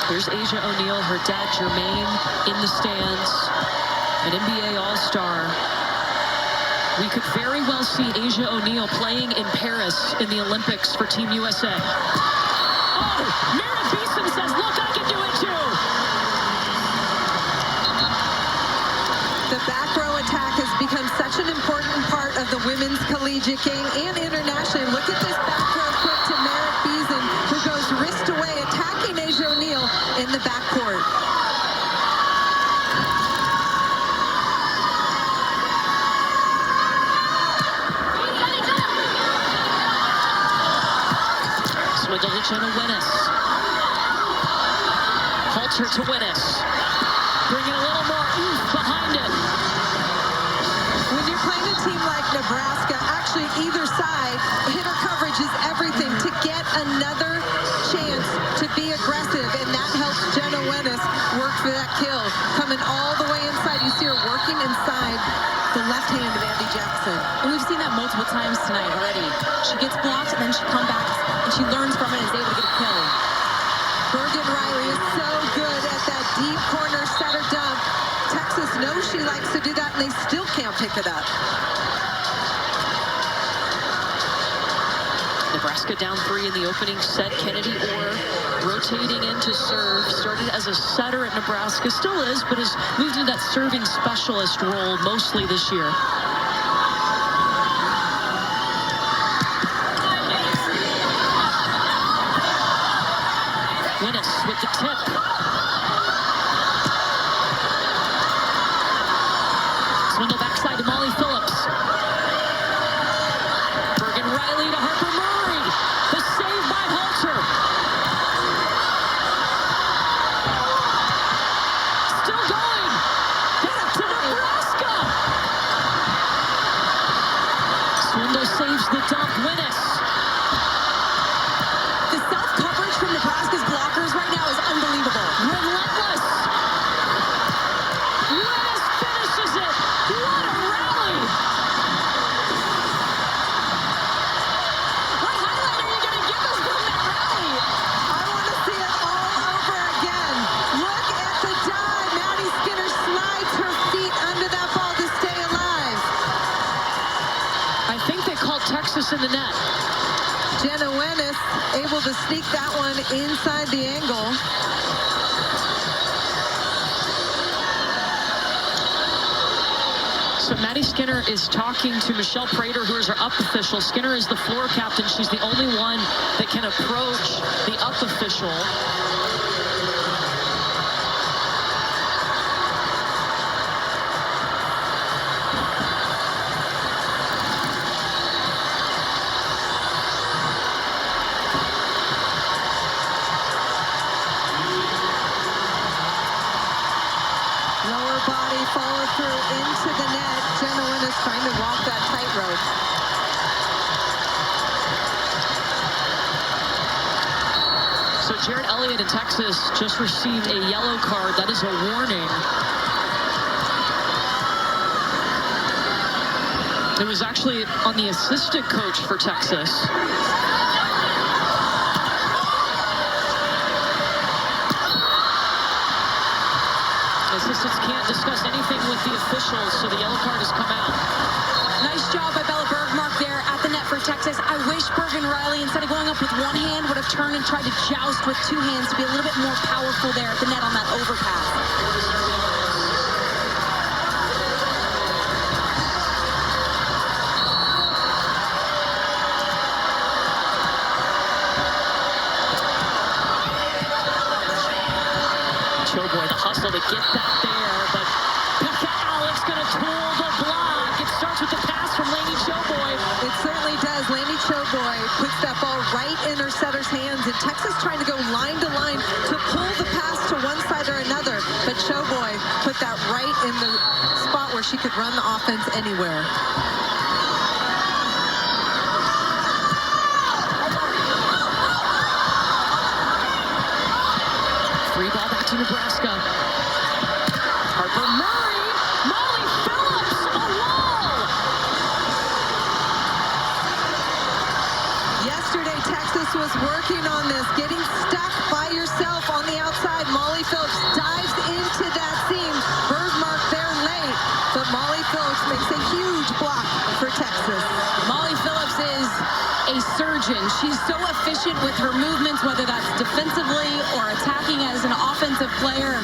Here's Asia O'Neal, her dad Jermaine in the stands, an NBA All-Star. We could very well see Asia O'Neal playing in Paris in the Olympics for Team USA. Oh, Mara Beeson says, look, I can do it too. The back row attack has become such an important part of the women's collegiate game and internationally. Look at this back row quick to Mara Beeson, who goes wrist away, attacking Asia O'Neal in the backcourt. Swindle to Jenna Winnes. Halter to Winnes. Bringing a little more oomph behind it. When you're playing a team like Nebraska, actually either side, hitter coverage is everything to get another chance to be aggressive, and that helps Jenna Winnes work for that kill. Coming all the way inside, you see her working inside the left hand of Andy Jackson. And we've seen that multiple times tonight already. She gets blocked, and then she comes back, and she learns from it and is able to get a kill. Bergen Riley is so good at that deep corner setter dump. Texas knows she likes to do that, and they still can't pick it up. Nebraska down 3 in the opening set. Kennedy Orr rotating in to serve. Started as a setter at Nebraska, still is, but has moved into that serving specialist role mostly this year. Winnes with the tip. Swindle backside to Molly Phillips. Bergen Riley to Harper Murray. The save by Halter. Still going. Back to Nebraska. Swindle saves the dump. Winnes. The self-coverage from Nebraska's blockers right now is unbelievable. Relentless. Winnes finishes it. What a rally. What highlight are you going to give us from that rally? I want to see it all over again. Look at the dive. Maddie Skinner slides her feet under that ball to stay alive. I think they called Texas in the net. Jenna Winnes able to sneak that one inside the angle. So Maddie Skinner is talking to Michelle Prater, who is her up official. Skinner is the floor captain. She's the only one that can approach the up official. Lower body follow through into the net. Jenna Winnes trying to walk that tightrope. So Jared Elliott in Texas just received a yellow card. That is a warning. It was actually on the assistant coach for Texas. Assistants can't discuss anything with the officials, so the yellow card has come out. Nice job by Bella Bergmark there at the net for Texas. I wish Bergen Riley, instead of going up with one hand, would have turned and tried to joust with two hands to be a little bit more powerful there at the net on that overpass. Choboy, the hustle to get that there, but Pika Alex going to tool the block. It starts with the pass from Lainey Choboy. It certainly does. Lainey Choboy puts that ball right in her setter's hands, and Texas trying to go line to line to pull the pass to one side or another, but Choboy put that right in the spot where she could run the offense anywhere. Free ball back to Nebraska. Harper Murray. imagine. She's so efficient with her movements, whether that's defensively or attacking as an offensive player.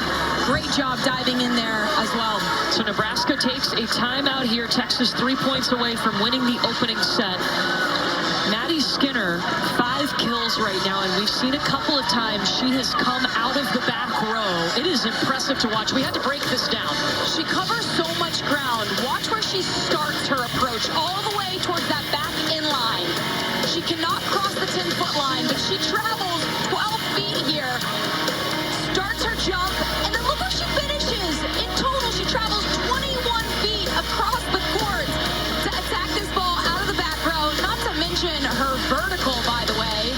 Great job diving in there as well. So Nebraska takes a timeout here. Texas 3 points away from winning the opening set. Maddie Skinner, 5 kills right now, and we've seen a couple of times she has come out of the back row. It is impressive to watch. We had to break this down. She covers so much ground. Watch where she starts her approach, all the way towards that back in line. She cannot cross the 10-foot line, but she travels 12 feet here, starts her jump, and then look where she finishes. In total, she travels 21 feet across the court to attack this ball out of the back row, not to mention her vertical, by the way,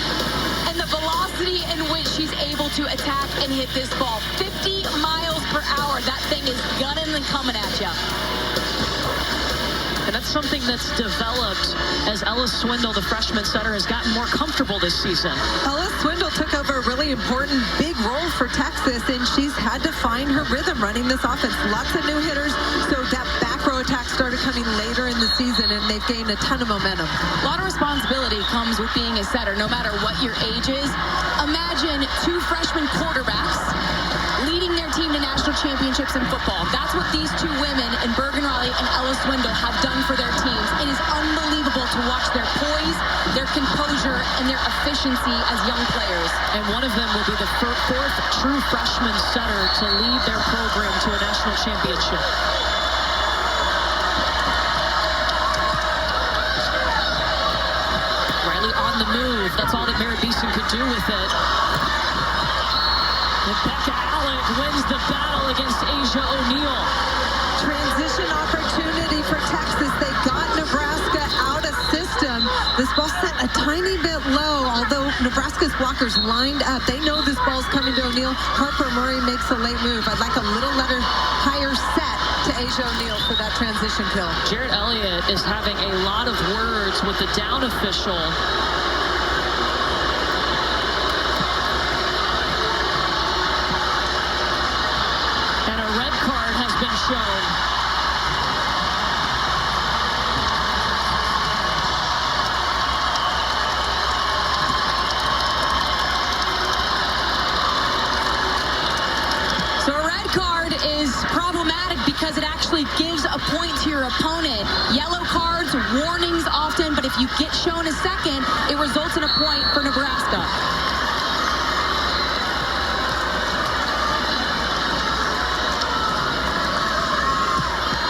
and the velocity in which she's able to attack and hit this ball. 50 miles per hour. That thing is gunning and coming at you. And that's something that's developed as Ella Swindle, the freshman setter, has gotten more comfortable this season. Ella Swindle took over a really important big role for Texas, and she's had to find her rhythm running this offense. Lots of new hitters, so that back row attack started coming later in the season, and they've gained a ton of momentum. A lot of responsibility comes with being a setter, no matter what your age is. Imagine 2 freshman quarterbacks leading their team to national championships in football. That's what these 2 women in Bergen Raleigh and Ella Swindle have done for their teams. It is unbelievable to watch their poise, their composure, and their efficiency as young players. And one of them will be the 4th true freshman setter to lead their program to a national championship. Riley on the move. That's all that Mary Beeson could do with it. Rebecca Alec wins the battle against Asia O'Neal. Transition opportunity for Texas. They got Nebraska out of system. This ball set a tiny bit low, although Nebraska's blockers lined up. They know this ball's coming to O'Neal. Harper Murray makes a late move. I'd like a little letter higher set to Asia O'Neal for that transition kill. Jarrett Elliott is having a lot of words with the down official. Been shown. So a red card is problematic because it actually gives a point to your opponent. Yellow cards, warnings often, but if you get shown a second, it results in a point for Nebraska.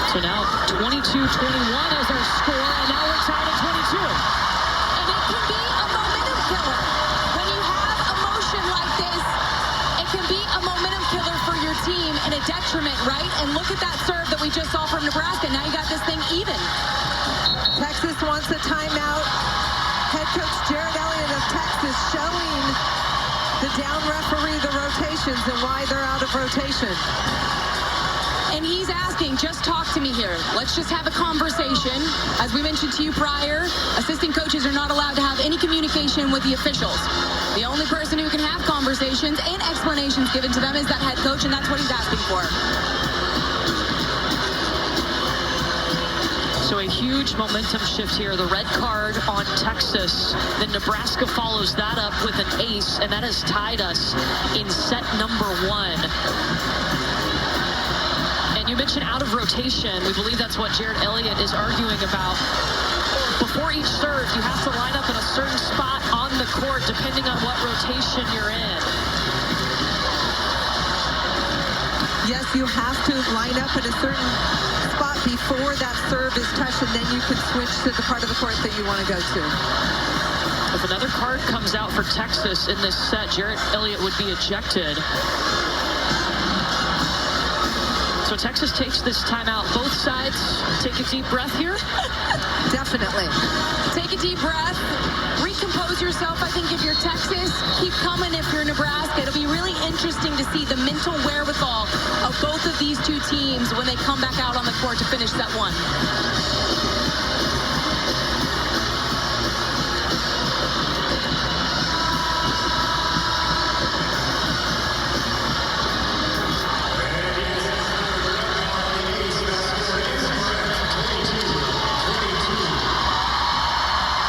So now 22-21 is our score, and now we're tied at 22. And it can be a momentum killer. When you have emotion like this, it can be a momentum killer for your team and a detriment, right? And look at that serve that we just saw from Nebraska. Now you got this thing even. Texas wants a timeout. Head coach Jarrett Elliott of Texas showing the down referee the rotations and why they're out of rotation. And he's asking, just talk to me here. Let's just have a conversation. As we mentioned to you prior, assistant coaches are not allowed to have any communication with the officials. The only person who can have conversations and explanations given to them is that head coach, and that's what he's asking for. So a huge momentum shift here. The red card on Texas. Then Nebraska follows that up with an ace, and that has tied us in set number 1. You mentioned out of rotation. We believe that's what Jarrett Elliott is arguing about. Before each serve, you have to line up in a certain spot on the court depending on what rotation you're in. Yes, you have to line up in a certain spot before that serve is touched, and then you can switch to the part of the court that you want to go to. If another card comes out for Texas in this set, Jarrett Elliott would be ejected. So Texas takes this timeout. Both sides take a deep breath here. Definitely. Take a deep breath. Recompose yourself. I think if you're Texas, keep coming if you're Nebraska. It'll be really interesting to see the mental wherewithal of both of these 2 teams when they come back out on the court to finish set 1.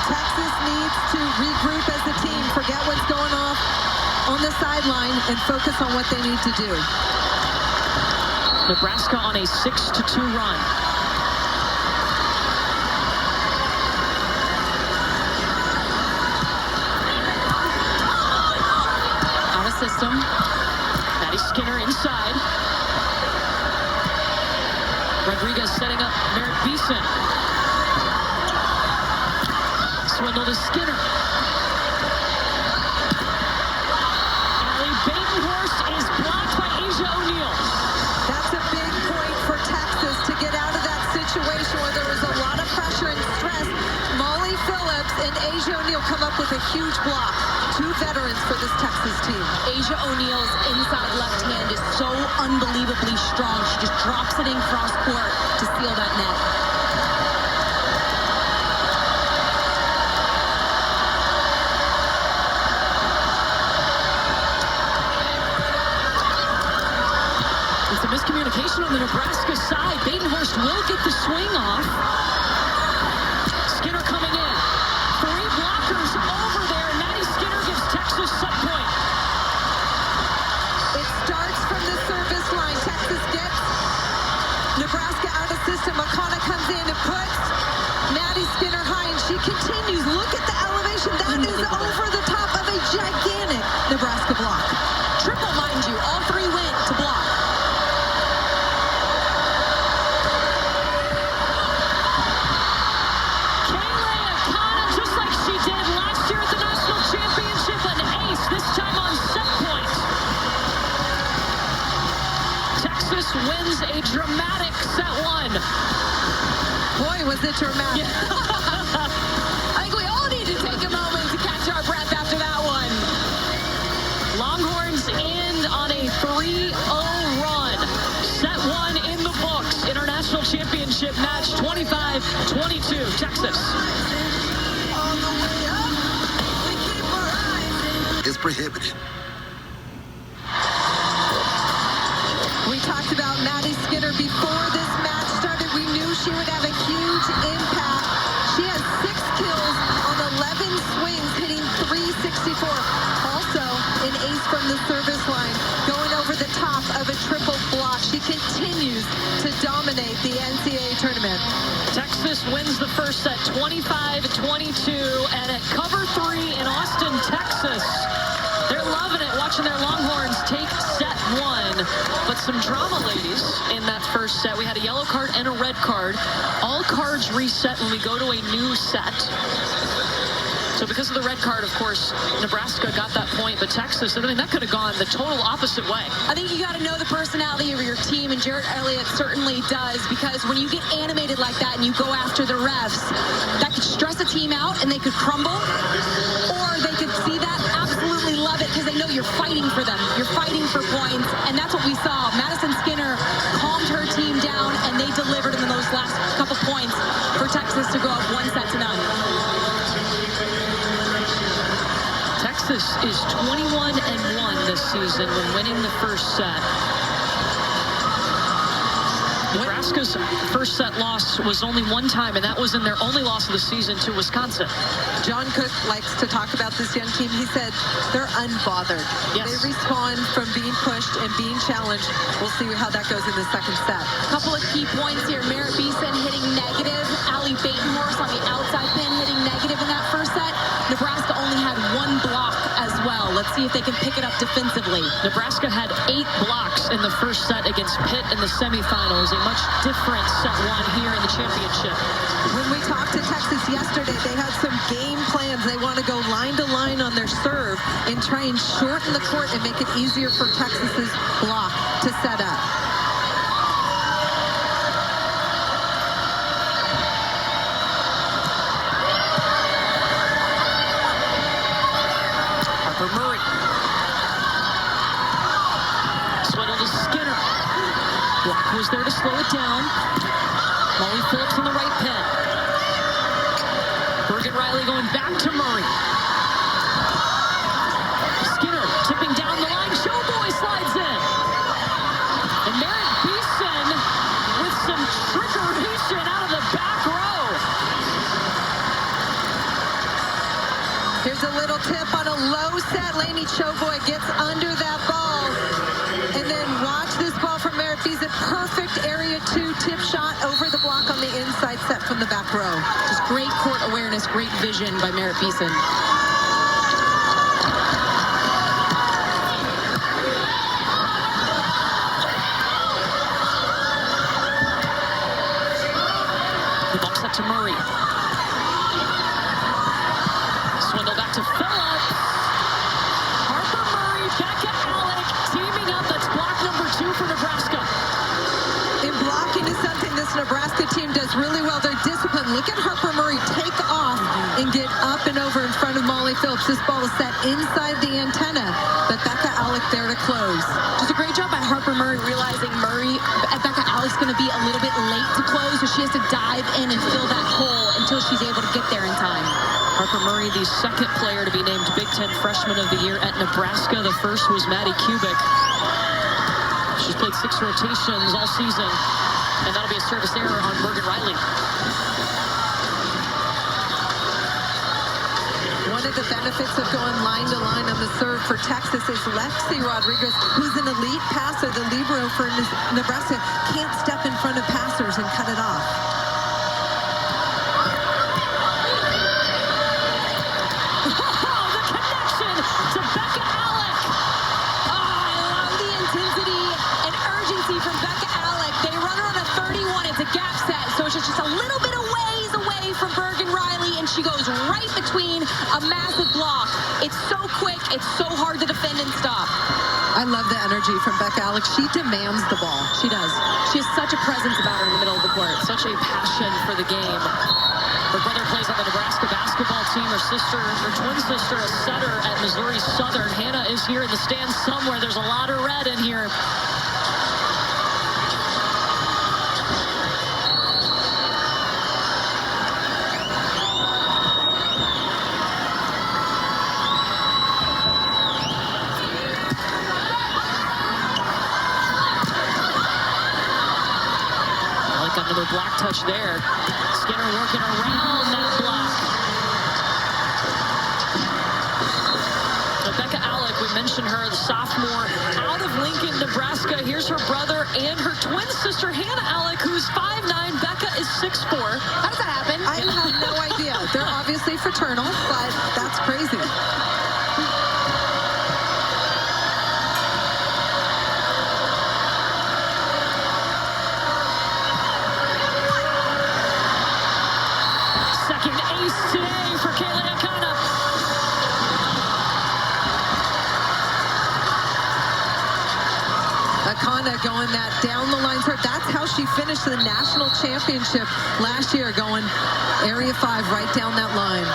Texas needs to regroup and focus on what they need to do. Nebraska on a 6-2 run. Out of system. Maddie Skinner inside. Rodriguez setting up Merritt Beeson. Swindle to Skinner. Allie Batenhorst is blocked by Asia O'Neal. That's a big point for Texas to get out of that situation where there was a lot of pressure and stress. Molly Phillips and Asia O'Neal come up with a huge block. Two veterans for this Texas team. Asia O'Neal's inside left hand is so unbelievably strong. She just drops it in cross court to seal that net. It's a miscommunication on the Nebraska side. Batenhorst will get the swing off. Skinner coming in. 3 blockers over there. Maddie Skinner gives Texas set point. It starts from the service line. Texas gets Nebraska out of system. McConnell comes in and puts Maddie Skinner high, and she continues. Look at the elevation. That is over the top of a gigantic Nebraska block. Triple, mind you. All 3 went to block. Wins a dramatic set 1. Boy, was it dramatic. I think we all need to take a moment to catch our breath after that one. Longhorns end on a 3-0 run. Set 1 in the books. International championship match 25-22, Texas. Is prohibited. We talked about Maddie Skinner before this match started. We knew she would have a huge impact. She has 6 kills on 11 swings, hitting .364. Also, an ace from the service line, going over the top of a triple block. She continues to dominate the NCAA tournament. Texas wins the first set 25-22, and at cover 3 in Austin, Texas. They're loving it, watching their Longhorns take set 1. But some drama, ladies, in that first set. We had a yellow card and a red card. All cards reset when we go to a new set. So because of the red card, of course, Nebraska got that point, but Texas, I mean, that could have gone the total opposite way. I think you got to know the personality of your team, and Jarrett Elliott certainly does, because when you get animated like that and you go after the refs, that could stress a team out and they could crumble, or they could see that, absolutely love it, because they know you're fighting for them. You're fighting for points, and that's what we saw. Madison Skinner calmed her team down, and they delivered in those last couple points for Texas to go up 1-0. Texas is 21-1 this season when winning the first set. Nebraska's first set loss was only 1 time, and that was in their only loss of the season to Wisconsin. John Cook likes to talk about this young team. He said they're unbothered. Yes. They respond from being pushed and being challenged. We'll see how that goes in the second set. A couple of key points here. Merritt Beeson hitting negative. Allie Batenhorst on the outside pin hitting negative in that first set. Nebraska only had 1 block as well. Let's see if they can pick it up defensively. Nebraska had 8 blocks in the first set against Pitt in the semifinals. A much different set 1 here in the championship. When we talked to Texas yesterday, they had some game plans. They want to go line to line on their serve and try and shorten the court and make it easier for Texas's block to set up. Murray. Swindle to Skinner. Block was there to slow it down. Molly Phillips in the right pin. Bergen Riley going back to Murray. Skinner tipping down the line. Showboy slides in. And Merritt Beeson with some trickeration out of the back row. Here's a little tip on a low set. Lainey Showboy gets under that ball. 2 tip shot over the block on the inside set from the back row. Just great court awareness, great vision by Merritt Beeson. The bump set to Murray. Swindle back to Phillips. Harper Murray, Becca Alec teaming up. That's block number 2 for Nebraska. And blocking is something this Nebraska team does really well. They're disciplined. Look at Harper Murray take off and get up and over in front of Molly Phillips. This ball is set inside the antenna, but Becca Alec there to close. Just a great job by Harper Murray, realizing Becca Alec's going to be a little bit late to close, so she has to dive in and fill that hole until she's able to get there in time. Harper Murray, the second player to be named Big Ten Freshman of the Year at Nebraska. The first was Maddie Kubik. She's played 6 rotations all season, and that'll be a service error on Morgan Riley. One of the benefits of going line to line on the serve for Texas is Lexi Rodriguez, who's an elite passer. The libero for Nebraska can't step in front of passers and cut it off. The connection to Becca Alec. I love the intensity and urgency from Becca Alec. They run her on a 31. It's a gap set, so it's just a little bit of ways away from Bergen Riley, and she goes right between a massive block. It's so quick. It's so hard to defend and stop. I love the energy from Becca Alec. She demands the ball. She does. She has such a presence about her in the middle of the court. Such a passion for the game. Her brother plays on the Nebraska basketball team. Her twin sister, a setter at Missouri Southern. Hannah is here in the stands somewhere. There's a lot of red in here. Another block touch there. Skinner working around that block. Rebecca Alec, we mentioned her, the sophomore out of Lincoln, Nebraska. Here's her brother and her twin sister, Hannah Alec, who's 5'9". Becca is 6'4". How does that happen? I have no idea. They're obviously fraternal, but that's crazy. Today for Kayla Akana. Akana going that down the line serve. That's how she finished the national championship last year, going area 5 right down that line.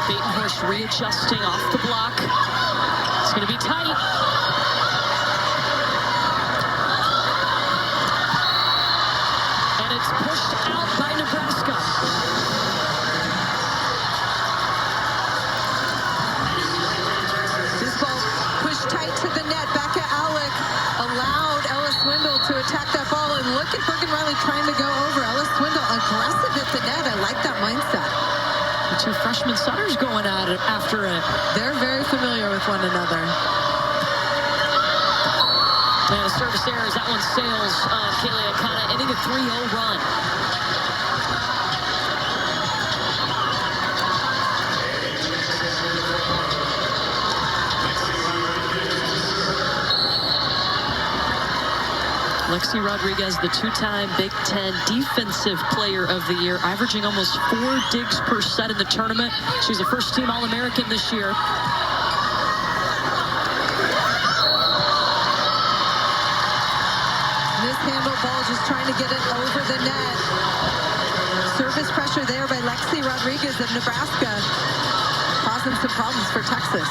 Batenhurst readjusting off the block. It's going to be tight. And it's pushed out by Nebraska. This ball pushed tight to the net. Becca Alec allowed Ella Swindle to attack that ball. And look at Bergen Riley trying to go over. Ella Swindle aggressive at the net. I like that mindset. The 2 freshman setters going at it after it. They're very familiar with one another. And a service error as that one sails on Kayla Akana, ending a 3-0 run. Lexi Rodriguez, the 2-time Big Ten Defensive Player of the Year, averaging almost 4 digs per set in the tournament. She's a first-team All-American this year. This handle ball just trying to get it over the net. Service pressure there by Lexi Rodriguez of Nebraska, causing some problems for Texas.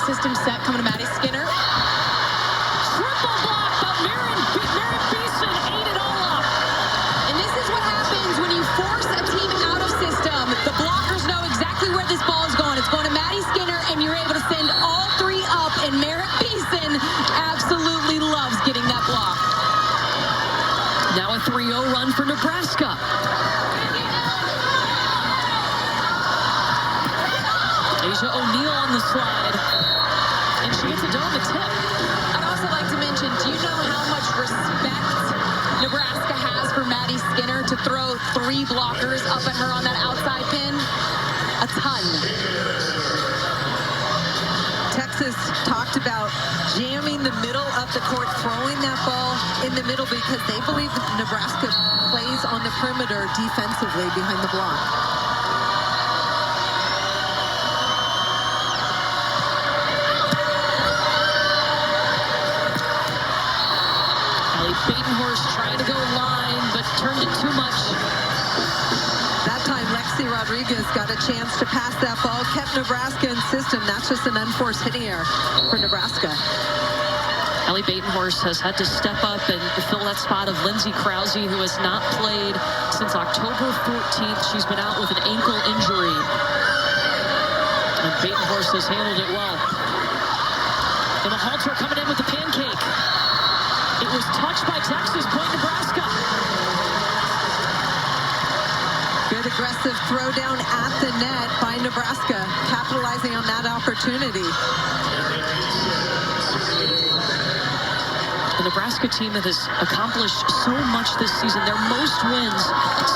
System set coming to Maddie Skinner. Triple block, but Merritt Beeson ate it all up. And this is what happens when you force a team out of system. The blocker Asia O'Neal on the slide. And she gets a dome a tip. I'd also like to mention, do you know how much respect Nebraska has for Maddie Skinner to throw 3 blockers up at her on that outside pin? A ton. Texas talked about jamming the middle of the court, throwing that ball in the middle because they believe Nebraska plays on the perimeter defensively behind the block. Batenhorst trying to go line, but turned it too much. That time, Lexi Rodriguez got a chance to pass that ball, kept Nebraska in system. That's just an unforced hitting error for Nebraska. Allie Batenhorst has had to step up and fill that spot of Lindsay Krause, who has not played since October 14th. She's been out with an ankle injury. And Batenhorst has handled it well. And the halter coming in with the pancake. It was touched by Texas, point Nebraska. Good aggressive throw down at the net by Nebraska, capitalizing on that opportunity. The Nebraska team that has accomplished so much this season. Their most wins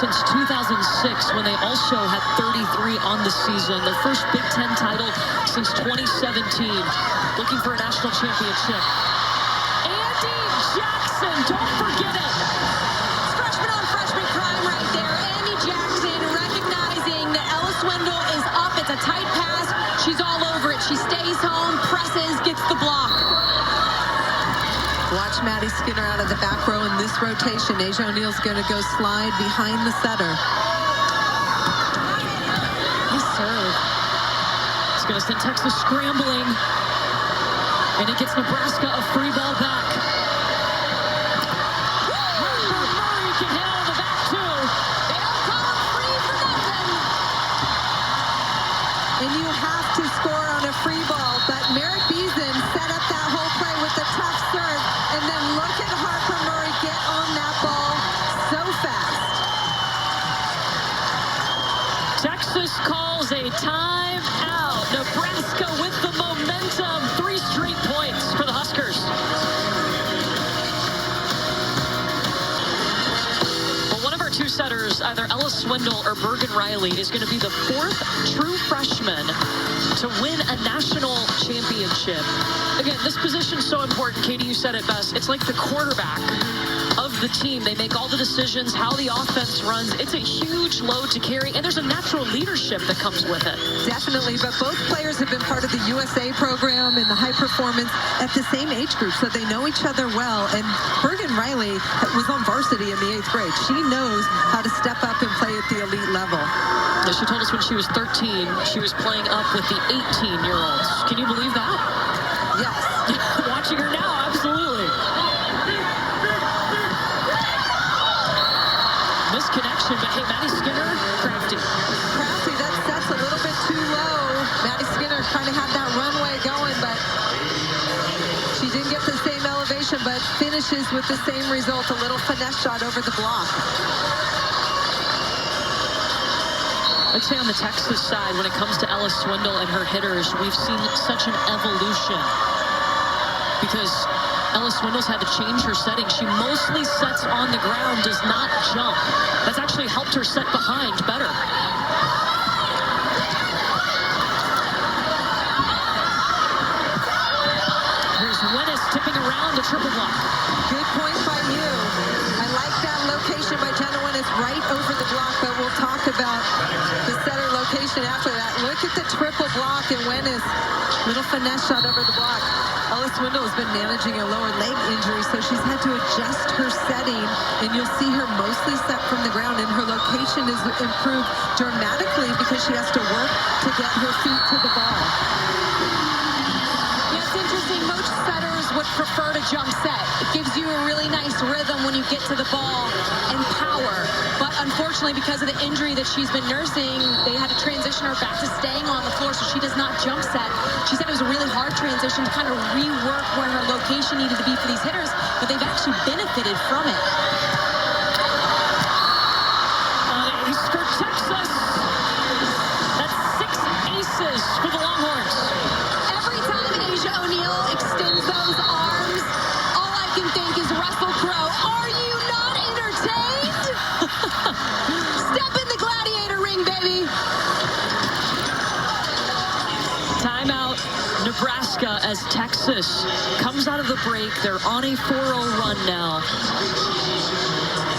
since 2006, when they also had 33 on the season. Their first Big Ten title since 2017. Looking for a national championship. Jackson, don't forget it. It's freshman on freshman crime right there. Andy Jackson recognizing that Ella Swindle is up. It's a tight pass. She's all over it. She stays home, presses, gets the block. Watch Maddie Skinner out of the back row in this rotation. Asia O'Neal's going to go slide behind the setter. Nice serve. It's going to send Texas scrambling. And it gets Nebraska a free ball back. And you have to score on a free ball, but Merritt Beason set up that whole play with a tough serve, and then look at Harper Murray get on that ball so fast. Texas calls a timeout. Nebraska with the momentum. 3 straight points for the Huskers. Two setters, either Ella Swindle or Bergen Riley, is going to be the 4th true freshman to win a national championship. Again, this position's so important. Katie, you said it best. It's like the quarterback of the team. They make all the decisions, how the offense runs. It's a huge load to carry, and there's a natural leadership that comes with it. Definitely, but both players have been part of the USA program and the high performance at the same age group, so they know each other well. And Bergen Riley was on varsity in the 8th grade. She knows how to step up and play at the elite level. Yeah, she told us when she was 13, she was playing up with the 18-year-olds. Can you believe that? Yes. Watching her now, absolutely. Misconnection, but hey, Maddie Skinner, crafty. Crafty, that's a little bit too low. Maddie Skinner kind of had that runway going, but she didn't get the same elevation, but finishes with the same result, a little finesse shot over the block. I'd say on the Texas side, when it comes to Ella Swindle and her hitters, we've seen such an evolution. Because Ella Swindle's had to change her setting. She mostly sets on the ground, does not jump. That's actually helped her set behind better. Here's Wennis tipping around the triple block. Good point by you. I like that location by Jenna Wennis right over the block, but we'll talk about the setter location after that. Look at the triple block and Wennis. Little finesse shot over the block. Ella Swindle has been managing a lower leg injury, so she's had to adjust her setting, and you'll see her mostly set from the ground, and her location is improved dramatically because she has to work to get her feet to the ball. Yeah, it's interesting. Most setters would prefer to jump set. It gives you a really nice rhythm when you get to the ball and power. But unfortunately, because of the injury that she's been nursing, they had to transition her back to staying on the floor, so she does not jump set. She said it was a really hard transition to kind of rework where her location needed to be for these hitters, but they've actually benefited from it. Ace for Texas. That's 6 aces for the Timeout, Nebraska, as Texas comes out of the break. They're on a 4-0 run now.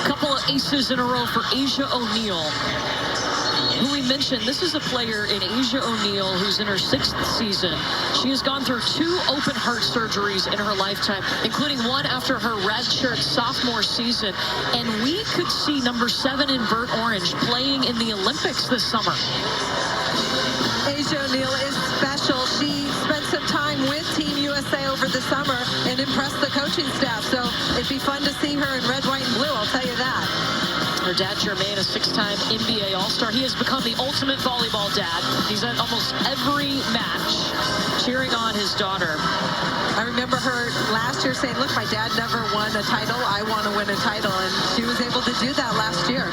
Couple of aces in a row for Asia O'Neal, who we mentioned. This is a player in Asia O'Neal who's in her 6th season. She has gone through 2 open heart surgeries in her lifetime, including one after her redshirt sophomore season. And we could see number 7 in Burt Orange playing in the Olympics this summer. Asia O'Neal is special. She spent some time with Team USA over the summer and impressed the coaching staff. So it'd be fun to see her in red, white, and blue, I'll tell you that. Her dad, Jermaine, a 6-time NBA All-Star. He has become the ultimate volleyball dad. He's at almost every match cheering on his daughter. I remember her last year saying, look, my dad never won a title. I want to win a title. And she was able to do that last year.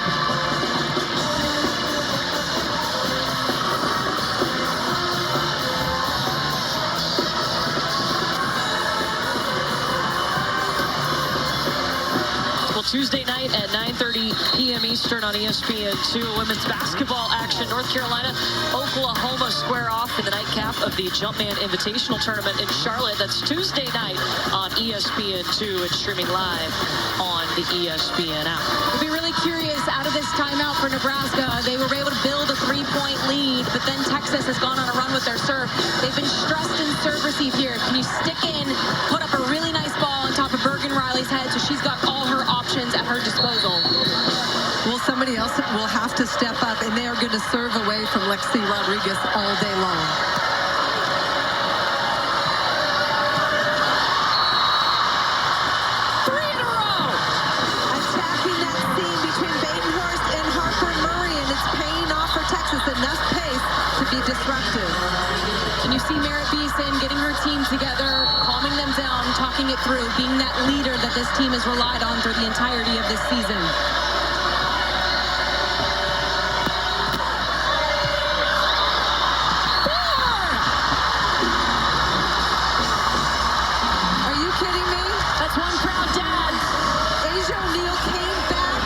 Tuesday night at 9:30 p.m. Eastern on ESPN2. Women's basketball action. North Carolina, Oklahoma square off in the nightcap of the Jumpman Invitational Tournament in Charlotte. That's Tuesday night on ESPN2 and streaming live on the ESPN app. We'll be really curious out of this timeout for Nebraska. They were able to build a 3-point lead, but then Texas has gone on a run with their serve. They've been stressed in serve receive here. Can you stick in, put up a really nice ball on top of Bergen Riley's head so she's got all her options at her disposal? Well, somebody else will have to step up, and they are going to serve away from Lexi Rodriguez all day long. Enough pace to be disruptive. And you see Merritt Beeson getting her team together, calming them down, talking it through, being that leader that this team has relied on for the entirety of this season. Are you kidding me? That's one proud dad. Asia O'Neal came back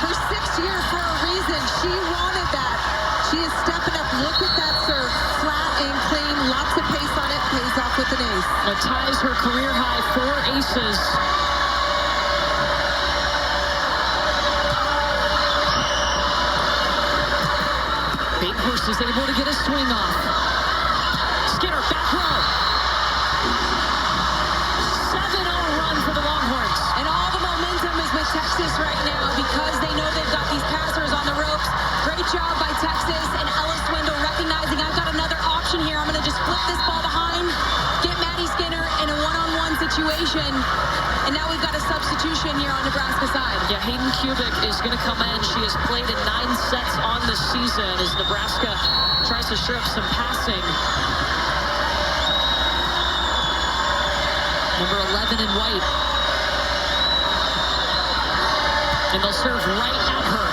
her 6th year for a reason. She wanted that. She is stepping up. Look at that serve. Flat and clean. Lots of pace on it. Pays off with an ace. That ties her career high 4 aces. Batenhorst is able to get a swing off. Skinner, back row. 7-0 run for the Longhorns. And all the momentum is with Texas right now because they know they've got these passers on the ropes. Great job by Texas, and Ella Swindle recognizing I've got another option here. I'm going to just flip this ball behind, get Maddie Skinner in a one-on-one situation, and now we've got a substitution here on Nebraska's side. Yeah, Hayden Kubik is going to come in. She has played in 9 sets on the season as Nebraska tries to strip some passing. Number 11 in white. And they'll serve right at her.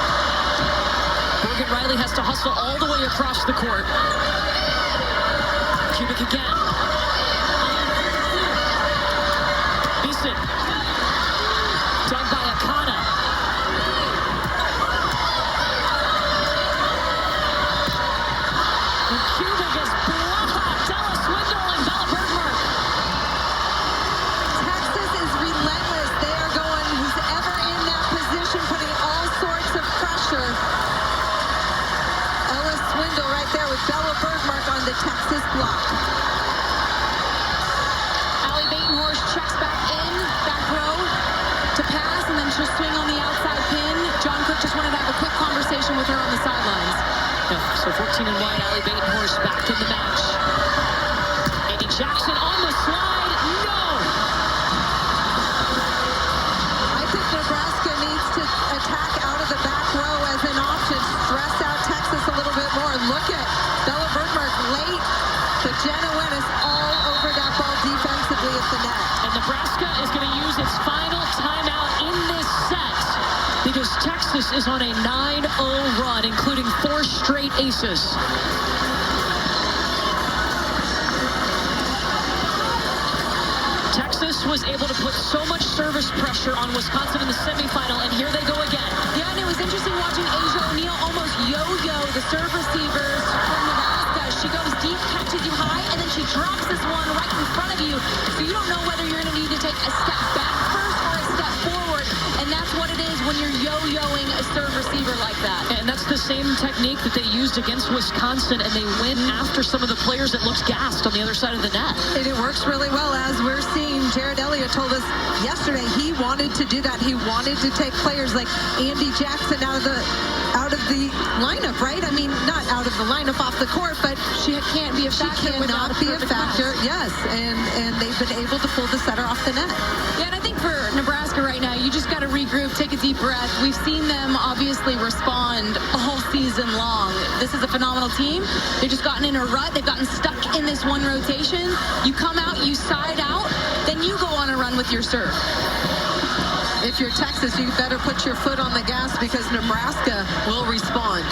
Bergen Riley has to hustle all the way across the court. Kubik again. Beeson. Done by Akana. And Kubik is blocked. Ella Swindle and Bella Bergmark. Texas is relentless. They are going, who's ever in that position, putting all sorts of pressure. Ella Swindle right there with Bella Bergmark on the Texas block. Allie Batenhorst checks back in, back row to pass, and then she'll swing on the outside pin. John Cook just wanted to have a quick conversation with her on the sidelines. Yeah, so 14 and white, Allie Batenhorst back in the match. Andy Jackson on the slide. No! I think Nebraska needs to attack out of the back row as an option. Stress out Texas a little bit more. Look at Bella Bergmark late, but Jenna Wennis all over that ball defensively at the net. And Nebraska is going to use its final timeout in this set because Texas is on a 9-0 run, including 4 straight aces. Texas was able to put so much service pressure on Wisconsin in the semifinal, and here they go again. Yeah, and it was interesting watching Asia O'Neal almost yo-yo the serve receivers from Nebraska. She goes deep, catches you high, of you. So you don't know whether you're going to need to take a step back first or a step forward. And that's what it is when you're yo-yoing a serve receiver like that. And that's the same technique that they used against Wisconsin, and they win after some of the players that looked gassed on the other side of the net. And it works really well, as we're seeing. Jared Elliott told us yesterday he wanted to do that. He wanted to take players like Andy Jackson out of the lineup, right? I mean, not out of the lineup off the court, but she can't be a factor. She cannot be a factor. Yes, and they've been able to pull the setter off the net. Yeah, and I think for Nebraska right now, you just got to regroup, take a deep breath. We've seen them obviously respond all season long. This is a phenomenal team. They've just gotten in a rut. They've gotten stuck in this one rotation. You come out, you side out, then you go on a run with your serve. If you're Texas, you better put your foot on the gas because Nebraska will respond.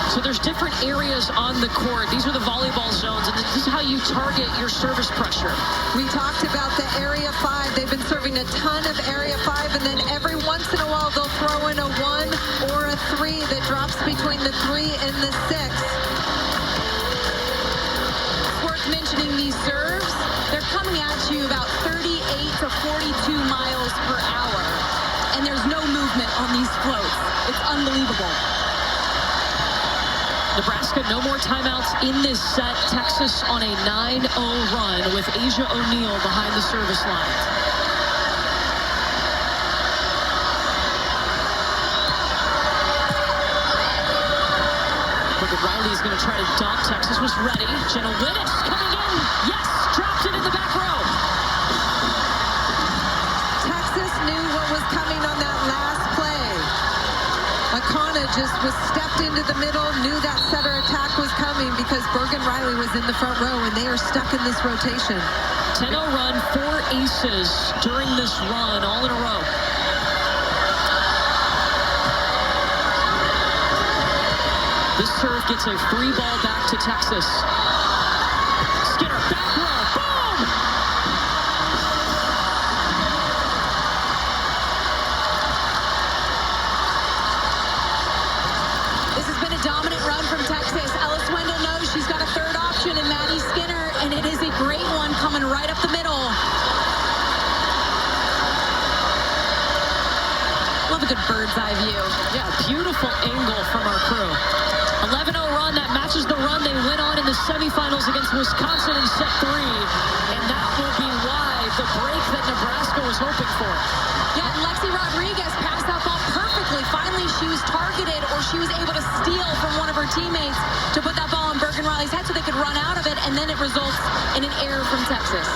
So there's different areas on the court. These are the volleyball zones, and this is how you target your service pressure. We talked about the Area 5. They've been serving a ton of Area 5, and then every once in a while they'll throw in a 1 or a 3 that drops between the 3 and the 6. Worth mentioning these serves. They're coming at you about 38 to 42 miles per hour, and there's no movement on these floats. It's unbelievable. Nebraska, no more timeouts in this set. Texas on a 9-0 run with Asia O'Neal behind the service line. Riley's going to try to dump. Texas was ready. Jenna Wittes coming in. Yes, dropped it in the back row. Texas knew what was coming on that last play. Akana just was stepped into the middle, knew that setter attack was coming because Bergen Riley was in the front row, and they are stuck in this rotation. 10-0 run, 4 aces during this run, all in a row. This serve gets a free ball back to Texas. Skinner, back row, boom! This has been a dominant run from Texas. Ellis Wendell knows she's got a third option in Maddie Skinner, and it is a great one coming right up the middle. Love a good bird's eye view. Yeah, beautiful angle from our crew. 11-0 run, that matches the run they went on in the semifinals against Wisconsin in set 3. And that will be why the break that Nebraska was hoping for. Yeah, and Lexi Rodriguez passed that ball perfectly. Finally, she was targeted, or she was able to steal from one of her teammates to put that ball on Bergen Riley's head so they could run out of it, and then it results in an error from Texas.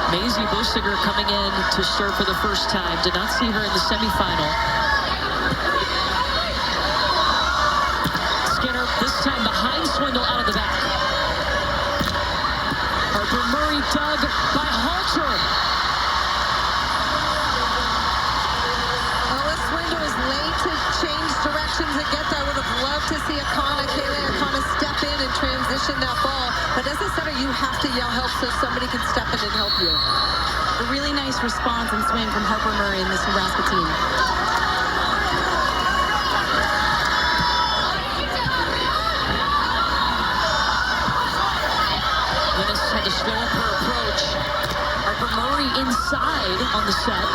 Maisie Bosiger coming in to serve for the first time. Did not see her in the semifinal. Skinner, this time behind Swindle, out of the back. Harper Murray dug by Halter. Ellis Swindle is late to change directions and get there. I would have loved to see Kaylee Akana step in and transition that ball. But as a setter, you have to yell help so somebody can step in and help you. A really nice response and swing from Harper Murray in this Nebraska team. Wittes had to slow up her approach. Harper Murray inside on the set.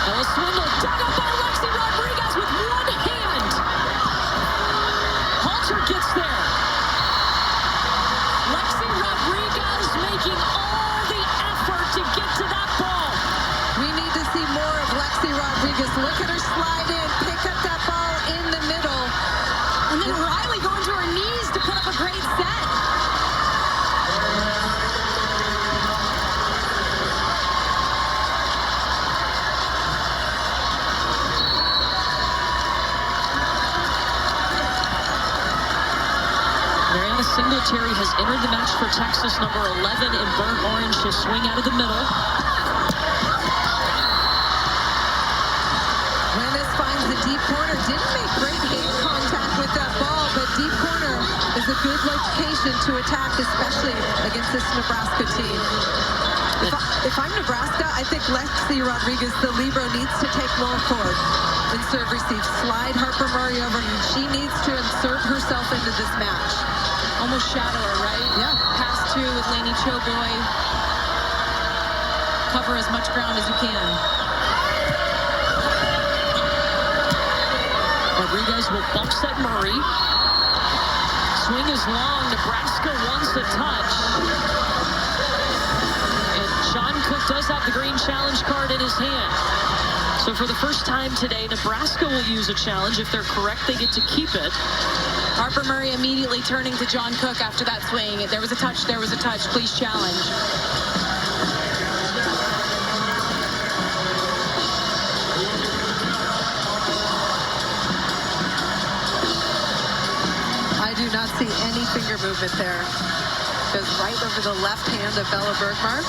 Ellis Swindle dug up by Lexi Rodriguez with one hand. Halter gets there. Lexi Rodriguez making all the effort to get to that ball. We need to see more of Lexi Rodriguez. Look at her slide in, pick up that ball in the middle. And then Riley going to her knees to put up a great set. Singletary has entered the match for Texas, number 11 in burnt orange. She'll swing out of the middle. Lennis finds the deep corner. Didn't make great hand contact with that ball, but deep corner is a good location to attack, especially against this Nebraska team. If I'm Nebraska, I think Lexi Rodriguez, the libero, needs to take more court. in serve receive. Slide Harper Murray over. She needs to insert herself into this match. Almost shadow her, right? Yeah. Pass two with Lainey Choboy. Cover as much ground as you can. Rodriguez will bump set Murray. Swing is long. Nebraska wants the touch. And John Cook does have the green challenge card in his hand. So for the first time today, Nebraska will use a challenge. If they're correct, they get to keep it. Harper Murray immediately turning to John Cook after that swing. There was a touch, there was a touch. Please challenge. I do not see any finger movement there. Goes right over the left hand of Bella Bergmark.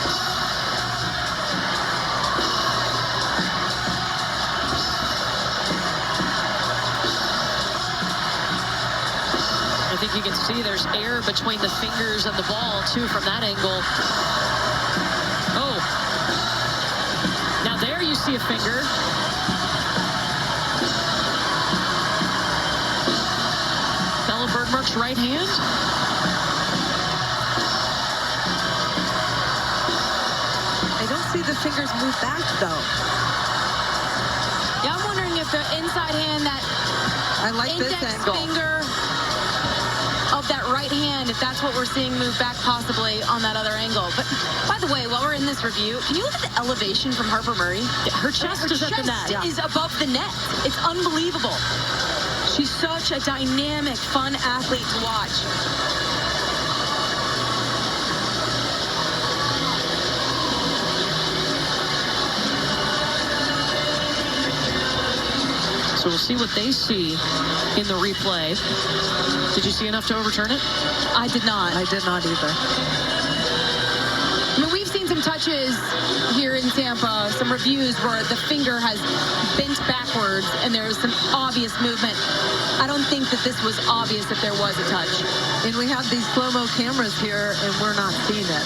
I think you can see there's air between the fingers and the ball, too, from that angle. Oh. Now there you see a finger. Bella Bergmark's right hand. I don't see the fingers move back, though. Yeah, I'm wondering if the inside hand, that I like this angle. Finger of that right hand, if that's what we're seeing move back possibly on that other angle. But by the way, while we're in this review, can you look at the elevation from Harper Murray? Yeah, her chest is at the net. Is above the net. It's unbelievable. She's such a dynamic, fun athlete to watch. So we'll see what they see in the replay. Did you see enough to overturn it? I did not. I did not either. I mean, we've seen some touches here in Tampa, some reviews where the finger has bent backwards and there's some obvious movement. I don't think that this was obvious if there was a touch. And we have these slow-mo cameras here, and we're not seeing it.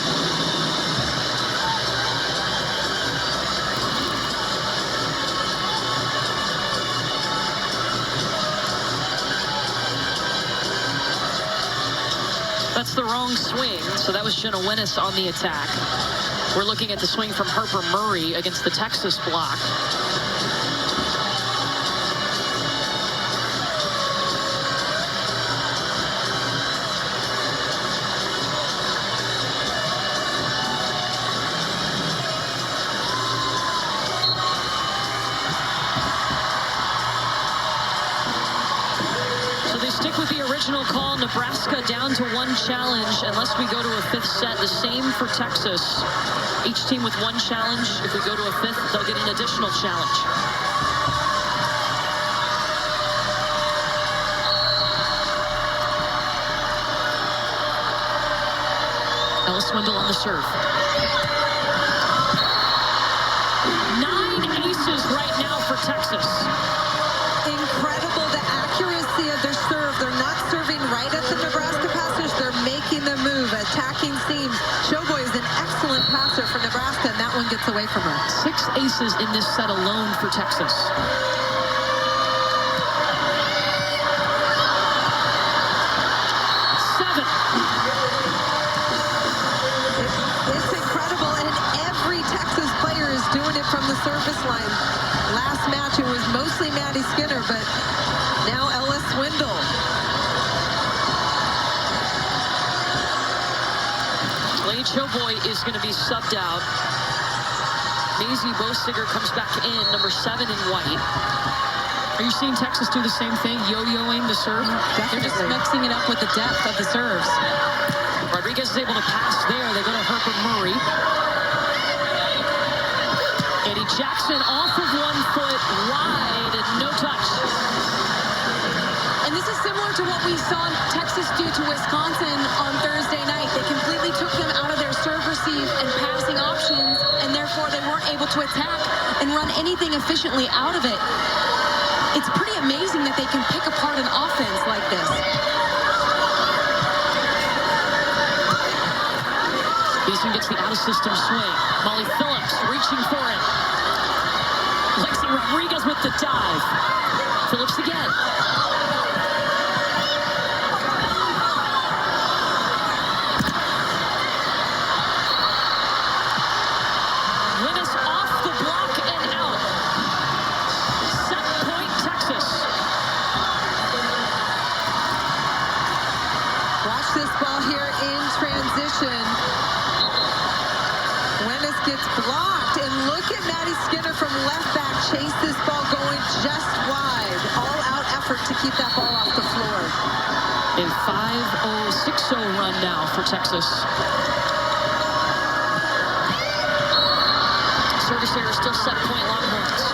That's the wrong swing, so that was Jenna Winnis on the attack. We're looking at the swing from Harper Murray against the Texas block. Call Nebraska down to one challenge unless we go to a fifth set. The same for Texas. Each team with one challenge. If we go to a fifth, they'll get an additional challenge. Ella Swindle on the serve. 9 aces right now for Texas. Incredible, the accuracy of their serve. They're not serving right at the Nebraska passers. They're making the move, attacking seams. Choboy is an excellent passer for Nebraska, and that one gets away from her. 6 aces in this set alone for Texas. It's incredible, and every Texas player is doing it from the service line. Last match, it was mostly Maddie Skinner, but now Ella Swindle. Lainey Choboy is going to be subbed out. Maisie Bostiger comes back in, number 7 in white. Are you seeing Texas do the same thing, yo-yoing the serve? They're just mixing it up with the depth of the serves. Rodriguez is able to pass there. They go to Harper Murray. Eddie Jackson off of 1 foot wide and no touch. And this is similar to what we saw Texas do to Wisconsin on Thursday night. They completely took them out of their serve, receive, and passing options, and therefore they weren't able to attack and run anything efficiently out of it. It's pretty amazing that they can pick apart an offense like this. Beeson gets the out-of-system swing. Molly Phillips reaching for it. Lexi Rodriguez with the dive. Phillips again. Winnis off the block and out. Set point, Texas. Watch this ball here in transition. Winnis gets blocked, and look at Maddie Skinner from left back chase this ball going just wide. All-out effort to keep that ball off the floor. A 5-0-6-0 run now for Texas. Service error still set point Longhorns.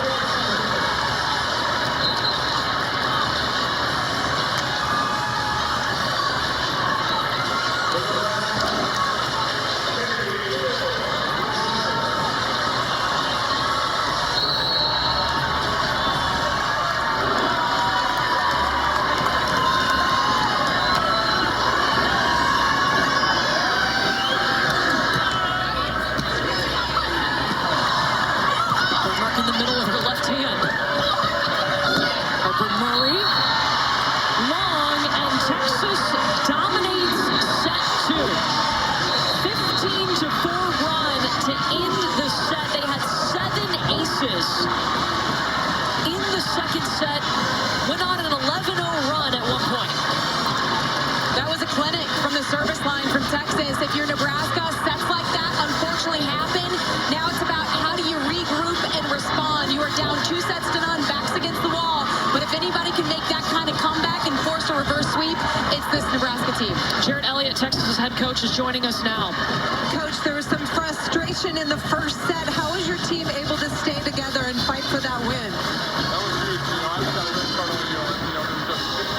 In the second set, went on an 11-0 run at one point. That was a clinic from the service line from Texas. If you're Nebraska, sets like that unfortunately happen. Now it's about how do you regroup and respond. You are down 2-0, backs against the wall. But if anybody can make that kind of comeback and force a reverse sweep, it's this Nebraska team. Jared Elliott, Texas's head coach, is joining us now. Coach, there was some frustration in the first set. How was your team able to stay together and fight for that win? That was huge. I just got to really start on,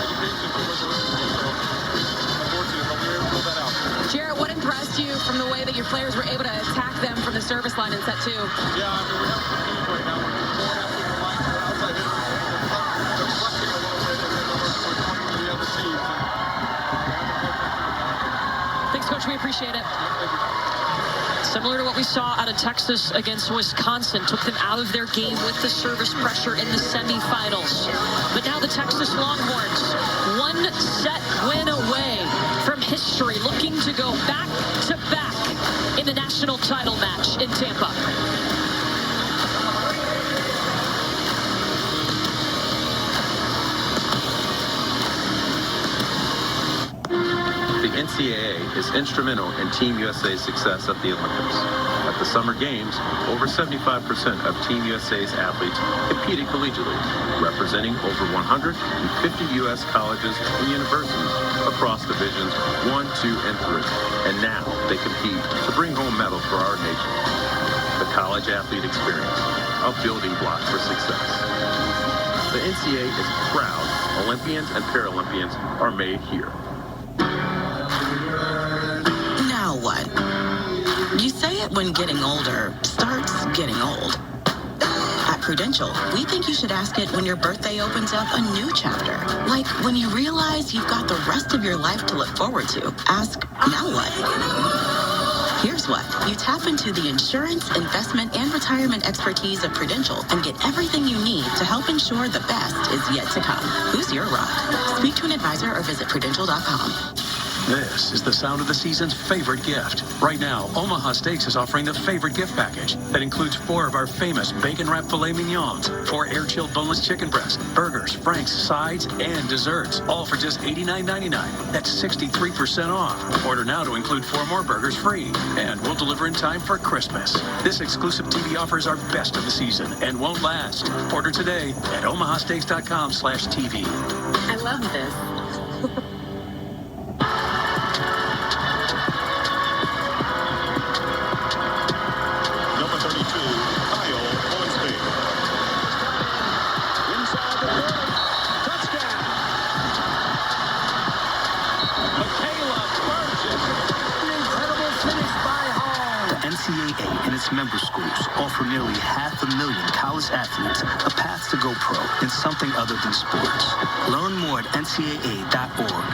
education for what unfortunate, but we were able to pull that out. Jared, what impressed you from the way that your players were able to attack them from the service line in set 2? Yeah, we have some teams right now. We're going after the line, outside hitters. They're reflecting a little bit, and then we're pointing to the other teams. Thanks, Coach. We appreciate it. Similar to what we saw out of Texas against Wisconsin, took them out of their game with the service pressure in the semifinals. But now the Texas Longhorns, 1-set win away from history, looking to go back-to-back in the national title match in Tampa. The NCAA is instrumental in Team USA's success at the Olympics. At the Summer Games, over 75% of Team USA's athletes competed collegiately, representing over 150 U.S. colleges and universities across divisions 1, 2, and 3. And now they compete to bring home medals for our nation. The college athlete experience, a building block for success. The NCAA is proud Olympians and Paralympians are made here. Now what? You say it when getting older starts getting old. At Prudential, we think you should ask it when your birthday opens up a new chapter. Like when you realize you've got the rest of your life to look forward to. Ask, now what? Here's what. You tap into the insurance, investment, and retirement expertise of Prudential and get everything you need to help ensure the best is yet to come. Who's your rock? Speak to an advisor or visit Prudential.com. This is the sound of the season's favorite gift. Right now, Omaha Steaks is offering the favorite gift package that includes 4 of our famous bacon-wrapped filet mignons, 4 air-chilled boneless chicken breasts, burgers, franks, sides, and desserts, all for just $89.99. That's 63% off. Order now to include 4 more burgers free, and we'll deliver in time for Christmas. This exclusive TV offer is our best of the season and won't last. Order today at omahasteaks.com/TV. I love this. NCAA and its member schools offer nearly 500,000 college athletes a path to go pro in something other than sports. Learn more at ncaa.org.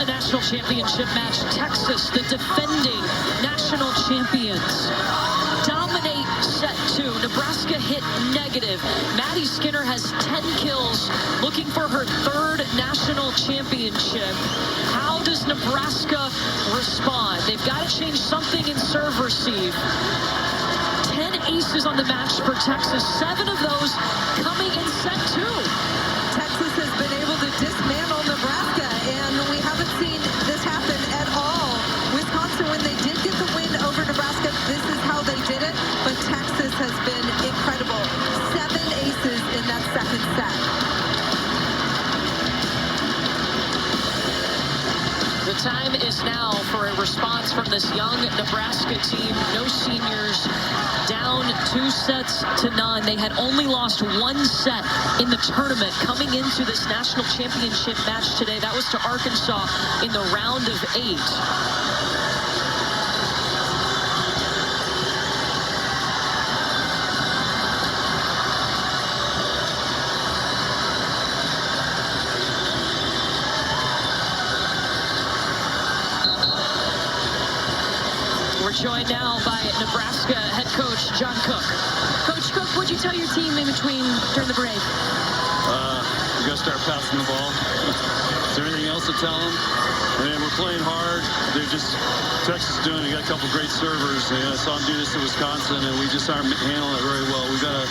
a national championship match. Texas, the defending national champions, dominate set 2. Nebraska hit negative. Maddie Skinner has 10 kills, looking for her 3rd national championship. How does Nebraska respond? They've got to change something in serve receive. 10 aces on the match for Texas, 7 of those coming in set 2. Texas has been able to dismantle Nebraska, and we haven't seen this happen at all. Wisconsin, when they did get the win over Nebraska, this is how they did it, but Texas has been incredible. 7 aces in that second set. The time is now for a response from this young Nebraska team. No seniors, down 2-0. They had only lost 1 set in the tournament coming into this national championship match today. That was to Arkansas in the round of 8. Joined now by Nebraska head coach John Cook. Coach Cook, what'd you tell your team in between during the break? We got to start passing the ball. Is there anything else to tell them? I mean, we're playing hard. Texas is doing it. We got a couple great servers. I saw them do this in Wisconsin, and we just aren't handling it very well. We got to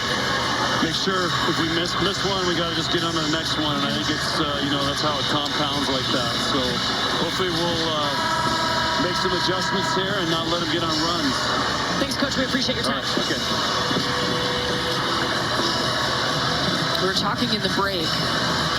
make sure if we miss one, we got to just get on to the next one. And I think it's, that's how it compounds like that. So hopefully we'll make some adjustments here and not let them get on runs. Thanks, Coach. We appreciate your time. Right, okay. We were talking in the break.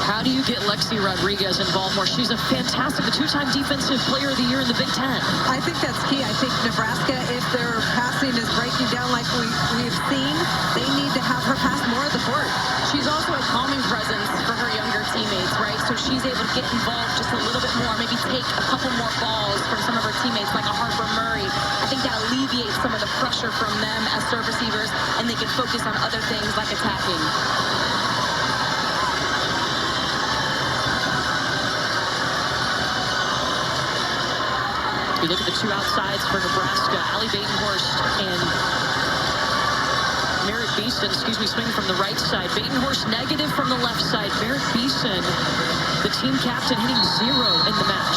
How do you get Lexi Rodriguez involved more? She's a fantastic, the 2-time defensive player of the year in the Big Ten. I think that's key. I think Nebraska, if their passing is breaking down like we've seen, they need to have her pass more of the court. She's also a calming presence for her younger teammates, right? So she's able to get involved just a little bit more, maybe take a couple more balls from some of her teammates, like a Harper Murray. I think that alleviates some of the pressure from them as serve receivers, and they can focus on other things like attacking. We look at the 2 outsides for Nebraska. Allie Batenhorst and Merritt Beeson, swinging from the right side. Batenhorst negative from the left side. Merritt Beeson, the team captain, hitting 0 in the match.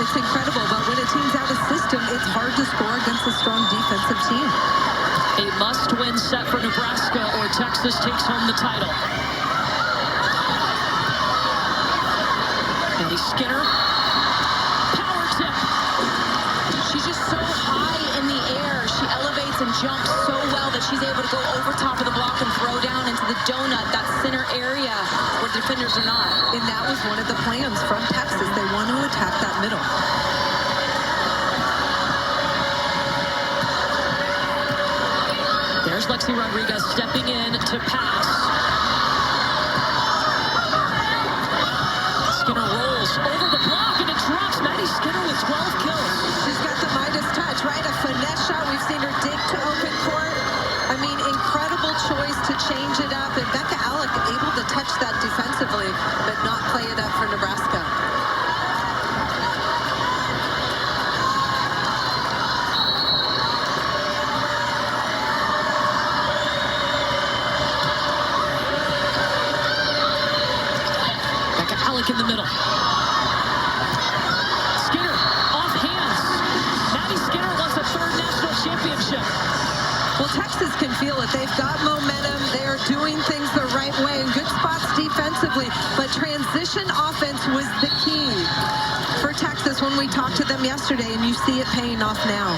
It's incredible, but when a team's out of system, it's hard to score against a strong defensive team. A must-win set for Nebraska, or Texas takes home the title. Maddie Skinner. Power tip. She's just so high in the air. She elevates and jumps so well that she's able to go over top of the block and throw down into the donut, that center area where defenders are not. And that was one of the plans from Texas. They want to attack that middle. There's Lexi Rodriguez stepping in to pass. Skinner rolls over the block, and it drops. Maddie Skinner with 12 kills. She's got the Midas touch, right? A finesse shot. We've seen her dig to open court. I mean, incredible choice to change it up. And Becca Alec able to touch that defensively, but not play it up for Nebraska. Becca Alec in the middle. Skinner off hands. Maddie Skinner wants a 3rd national championship. Well, Texas can feel it. They've got momentum. They are doing things the right way in good spots defensively. But transition offense was the key for Texas when we talked to them yesterday, and you see it paying off now.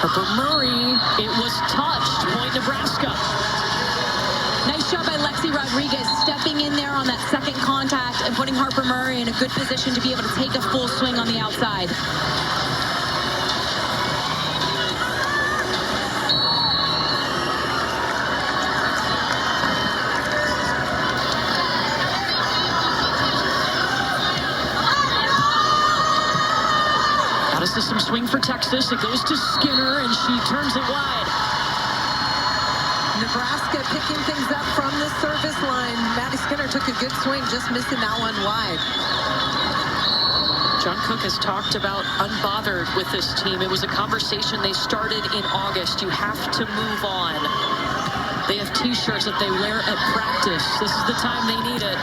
Harper Murray, it was touched. Point Nebraska. Nice job by Lexi Rodriguez stepping in there on that second contact and putting Harper Murray in a good position to be able to take a full swing on the outside. Out of system swing for Texas. It goes to Skinner, and she turns it wide. Nebraska Nebraska picking things up from the service line. Maddie Skinner took a good swing, just missing that one wide. John Cook has talked about unbothered with this team. It was a conversation they started in August. You have to move on. They have T-shirts that they wear at practice. This is the time they need it.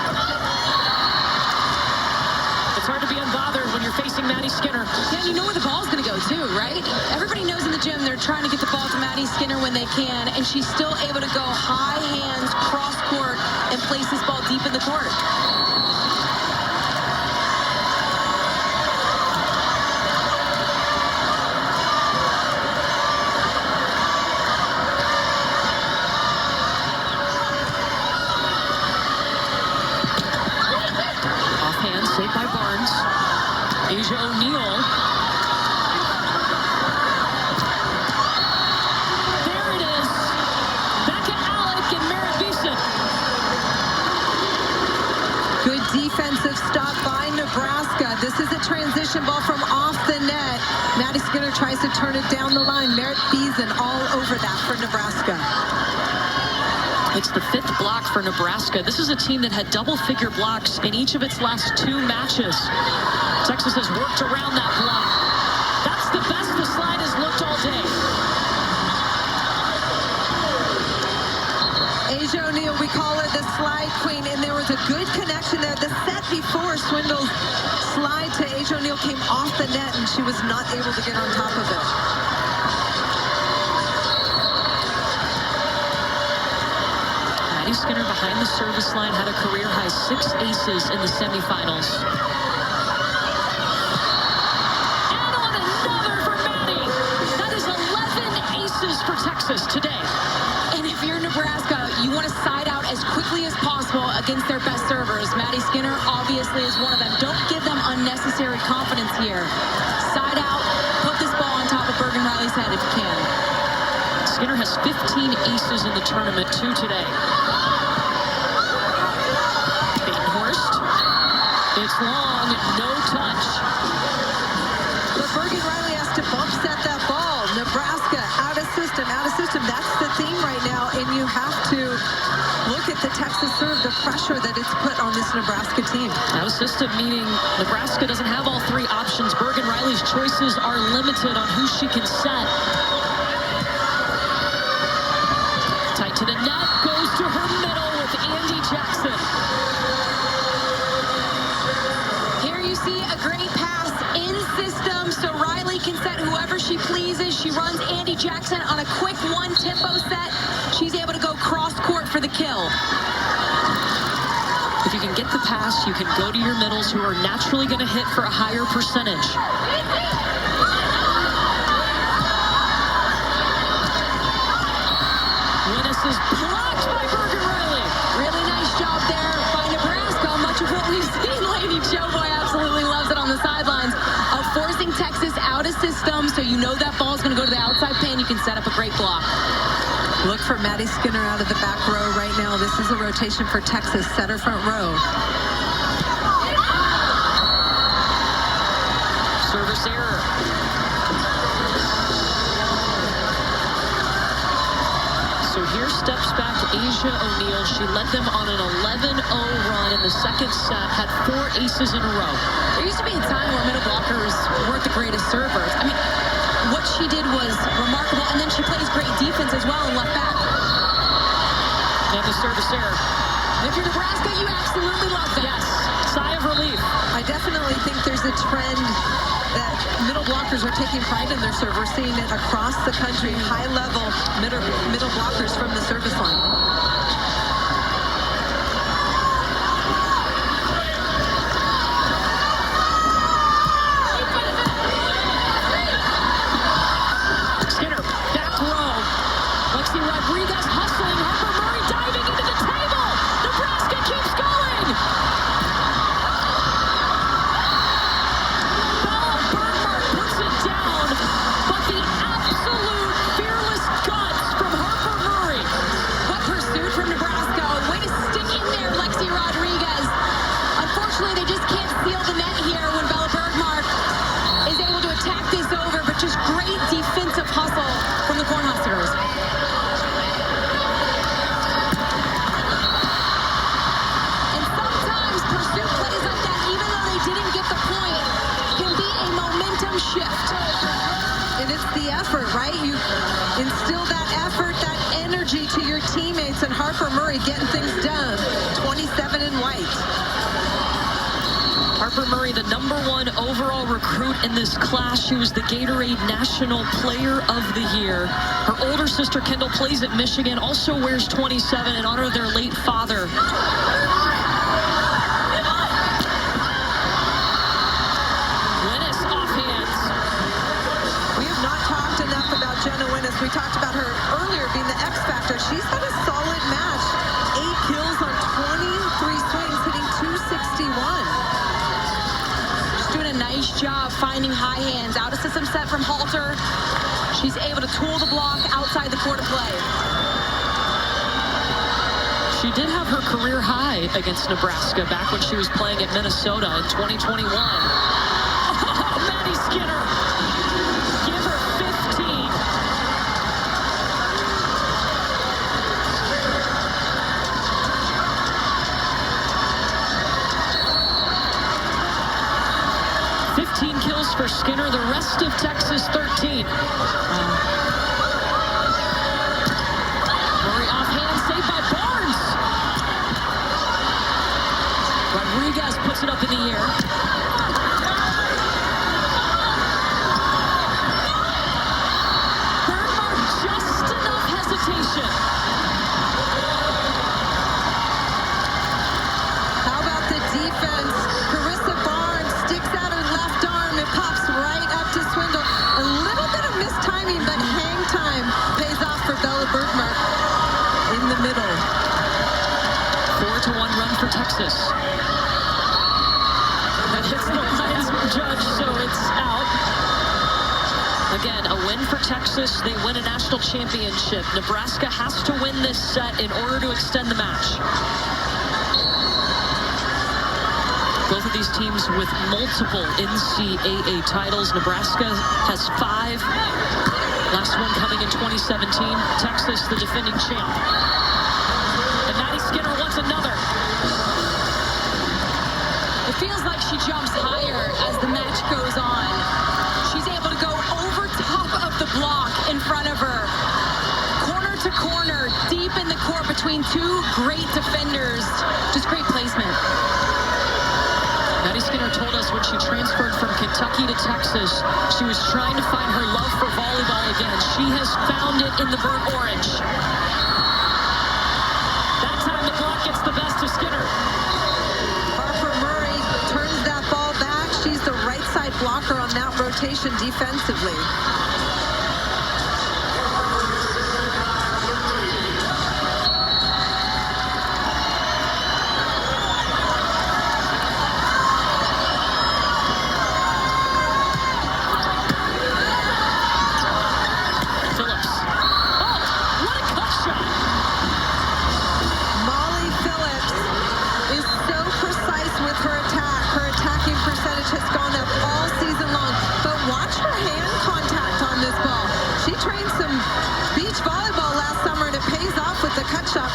It's hard to be unbothered when you're facing Maddie Skinner. Yeah, and you know where the ball's going to go, too, right? Everybody knows in the gym they're trying to get the ball to Maddie Skinner when they can, and she's still able to go high hands, cross court, and place this ball deep in the court. Saved by Barnes. Asia O'Neal. There it is. Back at Alec and Merritt Beeson. Good defensive stop by Nebraska. This is a transition ball from off the net. Maddie Skinner tries to turn it down the line. Merritt Beeson all over that for Nebraska. It's the 5th block for Nebraska. This is a team that had double-figure blocks in each of its last 2 matches. Texas has worked around that block. That's the best the slide has looked all day. Asia O'Neal, we call her the slide queen, and there was a good connection there. The set before Swindle's slide to Asia O'Neal came off the net, and she was not able to get on top of it. Maddie Skinner behind the service line had a career-high 6 aces in the semifinals. And on another for Maddie. That is 11 aces for Texas today. And if you're Nebraska, you want to side out as quickly as possible against their best servers. Maddie Skinner obviously is one of them. Don't give them unnecessary confidence here. Side out, put this ball on top of Bergen Riley's head if you can. Skinner has 15 aces in the tournament, 2 today. It's long, no touch. But Bergen Riley has to bump set that ball. Nebraska, out of system, out of system. That's the theme right now, and you have to look at the Texas serve, the pressure that it's put on this Nebraska team. Out of system meaning Nebraska doesn't have all 3 options. Bergen Riley's choices are limited on who she can set. Tight to the net, goes to her middle with Andy Jackson. See a great pass in system so Riley can set whoever she pleases. She runs Andy Jackson on a quick 1-tempo set. She's able to go cross court for the kill. If you can get the pass, you can go to your middles who are naturally going to hit for a higher percentage. Winnes is blocked by Bergen Riley. Really nice job there by Nebraska. Much of what we've seen, Lady Showboy absolutely loves it on the sidelines of forcing Texas out of system, so you know that ball is going to go to the outside pin. You can set up a great block. Look for Maddie Skinner out of the back row right now. This is a rotation for Texas, center front row. Service error. So here steps back Asia O'Neal. She led them on an 11-0 run in the second set, had 4 aces in a row. There used to be a time where middle blockers weren't the greatest servers. I mean, what she did was remarkable, and then she plays great defense as well in left back. And the service error. If you're Nebraska, you absolutely love that. Yes, sigh of relief. I definitely think there's a trend that middle blockers are taking pride in their serve. We're seeing it across the country, high-level middle blockers from the service line. But the absolute fearless guts energy to your teammates, and Harper Murray getting things done. 27 in white. Harper Murray, the #1 overall recruit in this class. She was the Gatorade National Player of the Year. Her older sister, Kendall, plays at Michigan, also wears 27 in honor of their late father. Winnis off hands. We have not talked enough about Jenna Winnis. We talked about her earlier being the X Factor. She's had a solid match. 8 kills on 23 swings, hitting .261. Doing a nice job finding high hands. Out of system set from Halter. She's able to tool the block outside the court of play. She did have her career high against Nebraska back when she was playing at Minnesota in 2021. Oh, Maddie Skinner. Give her 15. Kills for Skinner, the rest of Texas 13. Murray offhand, saved by Barnes. Rodriguez puts it up in the air. Bernhardt, just enough hesitation. How about the defense? Carissa Barnes sticks out her left arm. It pops right up to Swindle. A little bit of mistiming, but hang time pays off for Bella Bergmark in the middle. 4-1 run for Texas. That hits the lines judge, so it's out. Again, a win for Texas. They win a national championship. Nebraska has to win this set in order to extend the match. Both of these teams with multiple NCAA titles. Nebraska has 5. Last one coming in 2017. Texas, the defending champ. And Maddie Skinner wants another. It feels like she jumps higher as the match goes on. She's able to go over top of the block in front of her. Corner to corner, deep in the court between 2 great defenders. Just great placement. Maddie Skinner told us when she transferred from Kentucky to Texas, she was trying to find her love for volleyball again. She has found it in the burnt orange. That time the block gets the best of Skinner. Harper Murray turns that ball back. She's the right side blocker on that rotation defensively.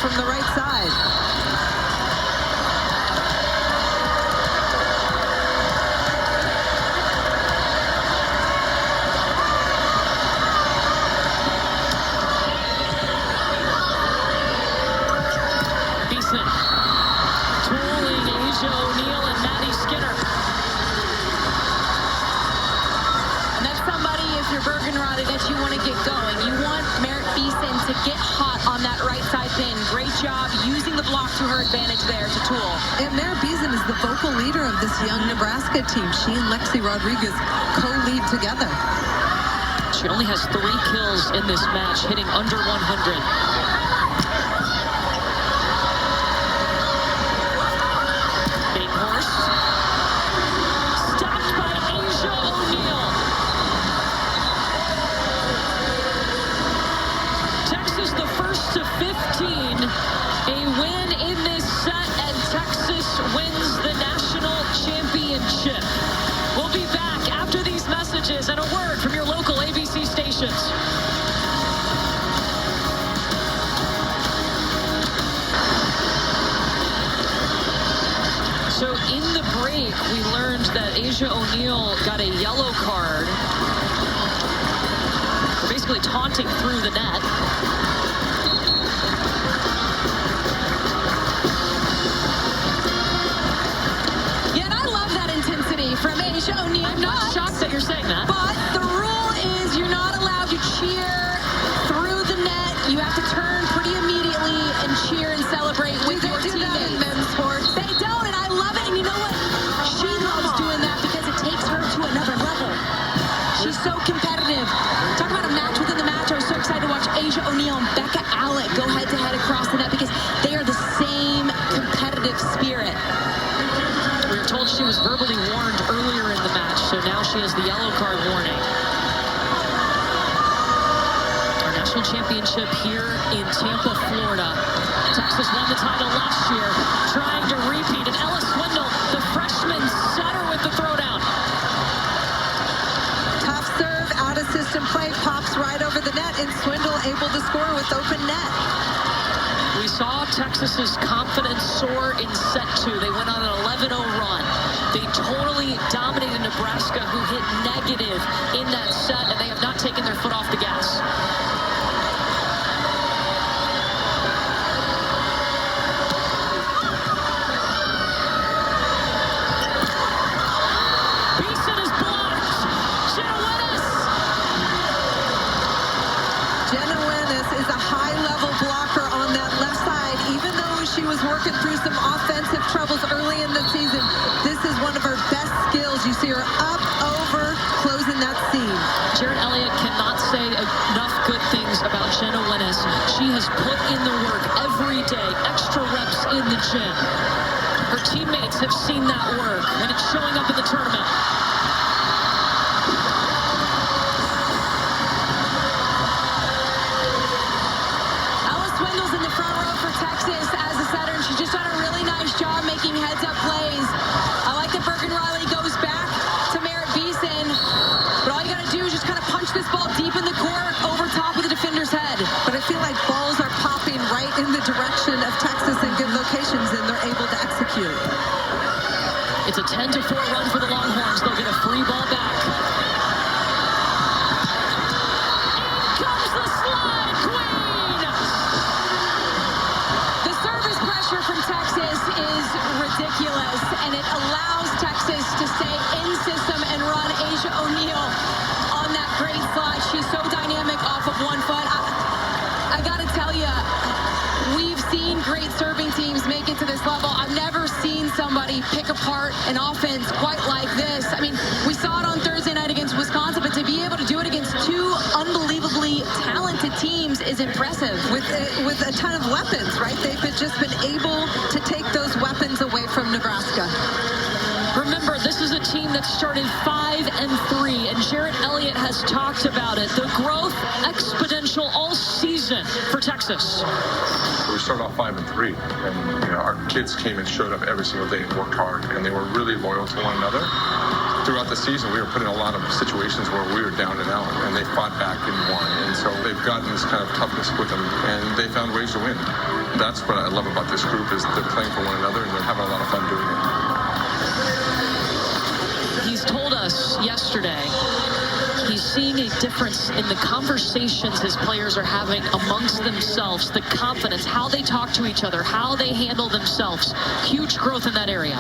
From the right side. Beeson tooling Asia O'Neal and Maddie Skinner. And that's somebody, if you're Bergenrod, that you want to get going. You want Merritt Beeson to get hot on that right side pin. Great job using the block to her advantage there to tool. And Merritt Beeson is the vocal leader of this young Nebraska team. She and Lexi Rodriguez co-lead together. She only has 3 kills in this match, hitting under 100. Big horse. Stopped by Asia O'Neal. Texas the first to 15. A win in this set, and Texas wins the national championship. We'll be back after these messages and a word from your local ABC stations. So in the break, we learned that Asia O'Neal got a yellow card for basically taunting through the net. cheer and celebrate with your teammates. They do that in men's sports. They don't, and I love it. And you know what? She loves doing that because it takes her to another level. She's so competitive. Talk about a match within the match. I was so excited to watch Asia O'Neal and Becca Alec go head-to-head across the net because they are the same competitive spirit. We were told she was verbally warned earlier in the match, so now she has the yellow card warning. Our national championship here in Tampa, Florida. Texas won the title last year, trying to repeat. And Ella Swindle, the freshman setter with the throwdown. Tough serve, out of system play, pops right over the net, and Swindle able to score with open net. We saw Texas's confidence soar in set 2. They went on an 11-0 run. They totally dominated Nebraska, who hit negative in that set, and they have not taken their foot off the gas. Beeson is blocked. Jenna Wennis is a high-level blocker on that left side. Even though she was working through some offensive troubles early in the season, this is one of her best skills. You see her up, over, closing that seam. Jared Elliott cannot say enough good things about Jenna Wennis. She has put in the work every day, extra reps in the gym. Her teammates have seen that work, and it's showing up in the tournament. Swindle's in the front row for Texas as a setter, and she's just done a really nice job making heads-up plays. I like that Bergen Riley goes back to Merritt Beeson, but all you got to do is just kind of punch this ball deep in the court over top of the defender's head. But I feel like balls are popping right in the direction of Texas in good locations, and they're able to execute. It's a 10-4 run for the Longhorns. They'll get a free ball back. In comes the slide queen! The service pressure from Texas is ridiculous, and it allows Texas to stay in system and run Asia O'Neal on that great slide. She's so dynamic off of one foot. I got to tell you, we've seen great serving teams make it to this level. I've never seen somebody pick apart an offense quite like this. I mean, we saw it on Thursday night against Wisconsin, but to be able to do it against two unbelievably talented teams is impressive. With a ton of weapons, right? They've just been able to take those weapons away from Nebraska. Remember, this is a team that started 5-3, and Jared Elliott has talked about it. The growth exponential all season for Texas. We started off 5-3, and our kids came and showed up every single day and worked hard, and they were really loyal to one another. Throughout the season, we were put in a lot of situations where we were down and out, and they fought back and won. And so they've gotten this kind of toughness with them, and they found ways to win. That's what I love about this group, is they're playing for one another, and they're having a lot of fun doing it. He's told us yesterday he's seeing a difference in the conversations his players are having amongst themselves, the confidence, how they talk to each other, how they handle themselves. Huge growth in that area.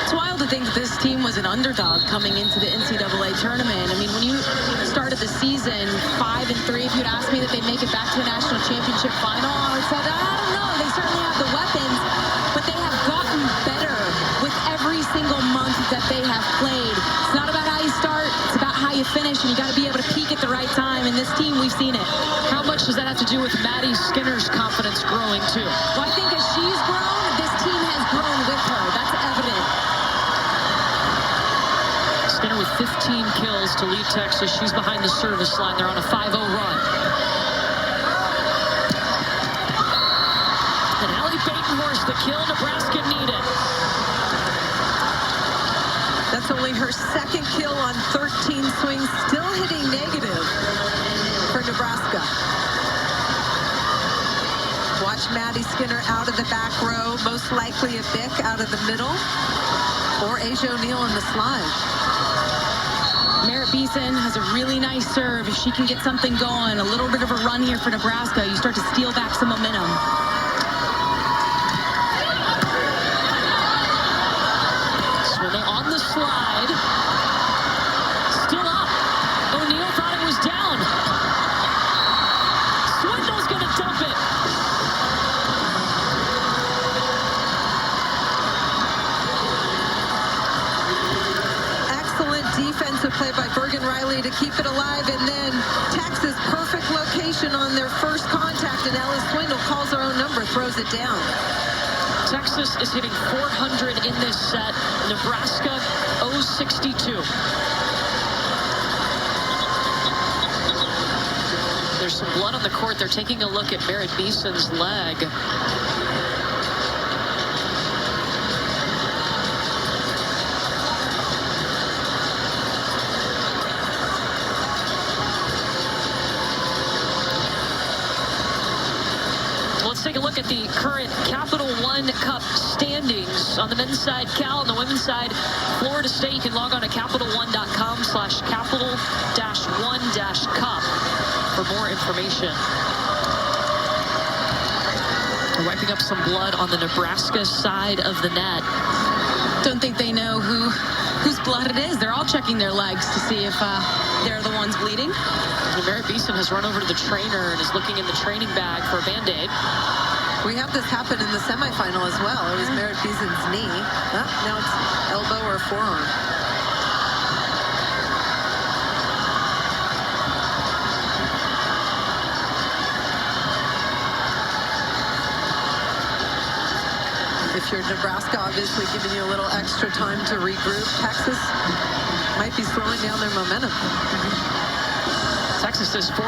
It's wild to think that this team was an underdog coming into the NCAA tournament. I mean, when you started the season 5-3, if you'd asked me that they'd make it back to a national championship final, I would have said, I don't know. They certainly have the weapons, but they have gotten better with every single month that they have played. It's not about how you start, it's about how you finish, and you got to be able to peak at the right time. And this team, we've seen it. How much does that have to do with Maddie Skinner's confidence growing too? Well, I think as she's grown, this team has grown with her. That's evident. Skinner with 15 kills to lead Texas. She's behind the service line. They're on a 5-0 run. And Allie Batenhorst, the kill Nebraska needed. That's only her second kill on 13 swings, still hitting negative for Nebraska. Watch Maddie Skinner out of the back row, most likely a Bick out of the middle, or Asia O'Neal in the slide. Merritt Beeson has a really nice serve. If she can get something going, a little bit of a run here for Nebraska, you start to steal back some momentum. Swindle on the slide. Still up. O'Neal thought it was down. Swindle's going to dump it. Morgan Riley to keep it alive. And then Texas, perfect location on their first contact. And Ellis Swindle calls her own number, throws it down. Texas is hitting 400 in this set. Nebraska 062. There's some blood on the court. They're taking a look at Merritt Beeson's leg. Let's take a look at the current Capital One Cup standings. On the men's side, Cal. On the women's side, Florida State. You can log on to CapitalOne.com/capital-1-cup for more information. They're wiping up some blood on the Nebraska side of the net. Don't think they know whose blood it is. They're all checking their legs to see if they're the ones bleeding. Merritt Beeson has run over to the trainer and is looking in the training bag for a Band-Aid. We have this happen in the semifinal as well. It was Merritt Beeson's knee. Now it's elbow or forearm. If you're Nebraska, obviously giving you a little extra time to regroup. Texas might be slowing down their momentum. Texas is 5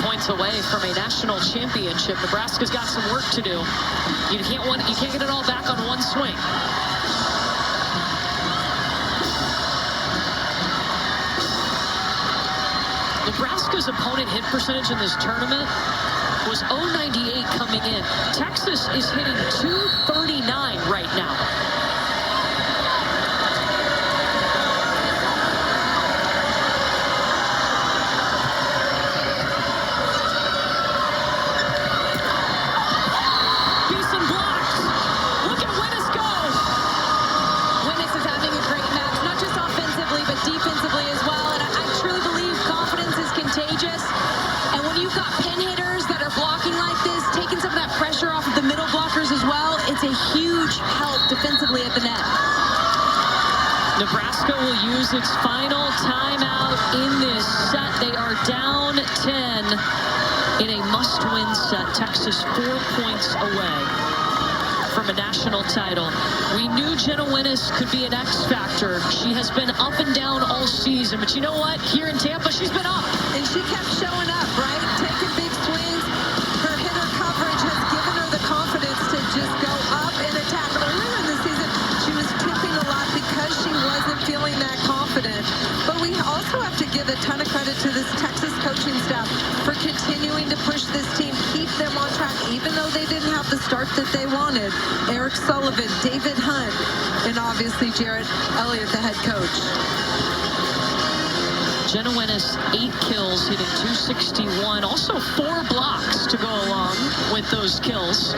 points away from a national championship. Nebraska's got some work to do. You can't get it all back on one swing. Nebraska's opponent hit percentage in this tournament was 0.98 coming in. Texas is hitting 239 right now. Defensively at the net. Nebraska will use its final timeout in this set. They are down 10 in a must-win set. Texas 4 points away from a national title. We knew Jenna Winnes could be an X factor. She has been up and down all season, but you know what? Here in Tampa, she's been up. And she kept showing up, right? Taking big swings. Her hitter coverage has given her the confidence to just go up and attack. Earlier in the season, she was tipping a lot because she wasn't feeling that confident. But we also have to give a ton of credit to this Texas coaching staff for continuing to push this team, keep them on track, even though they didn't have the start that they wanted. Eric Sullivan, David Hunt, and obviously Jarrett Elliott, the head coach. Jenna Winnes, 8 kills, hitting 261. Also 4 blocks to go along with those kills.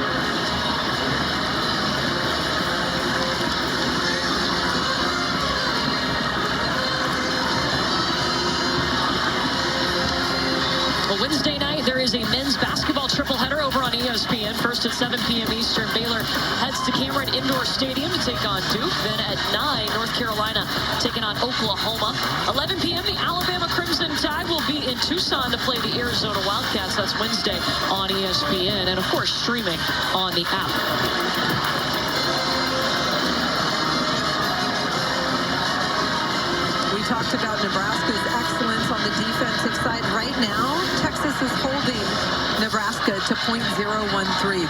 Wednesday night, there is a men's basketball tripleheader over on ESPN. First at 7 p.m. Eastern, Baylor heads to Cameron Indoor Stadium to take on Duke. Then at 9, North Carolina taking on Oklahoma. 11 p.m., the Alabama Crimson Tide will be in Tucson to play the Arizona Wildcats. That's Wednesday on ESPN. And, of course, streaming on the app. We talked about Nebraska's excellence on the defensive side. Right now, Texas is holding Nebraska to .013.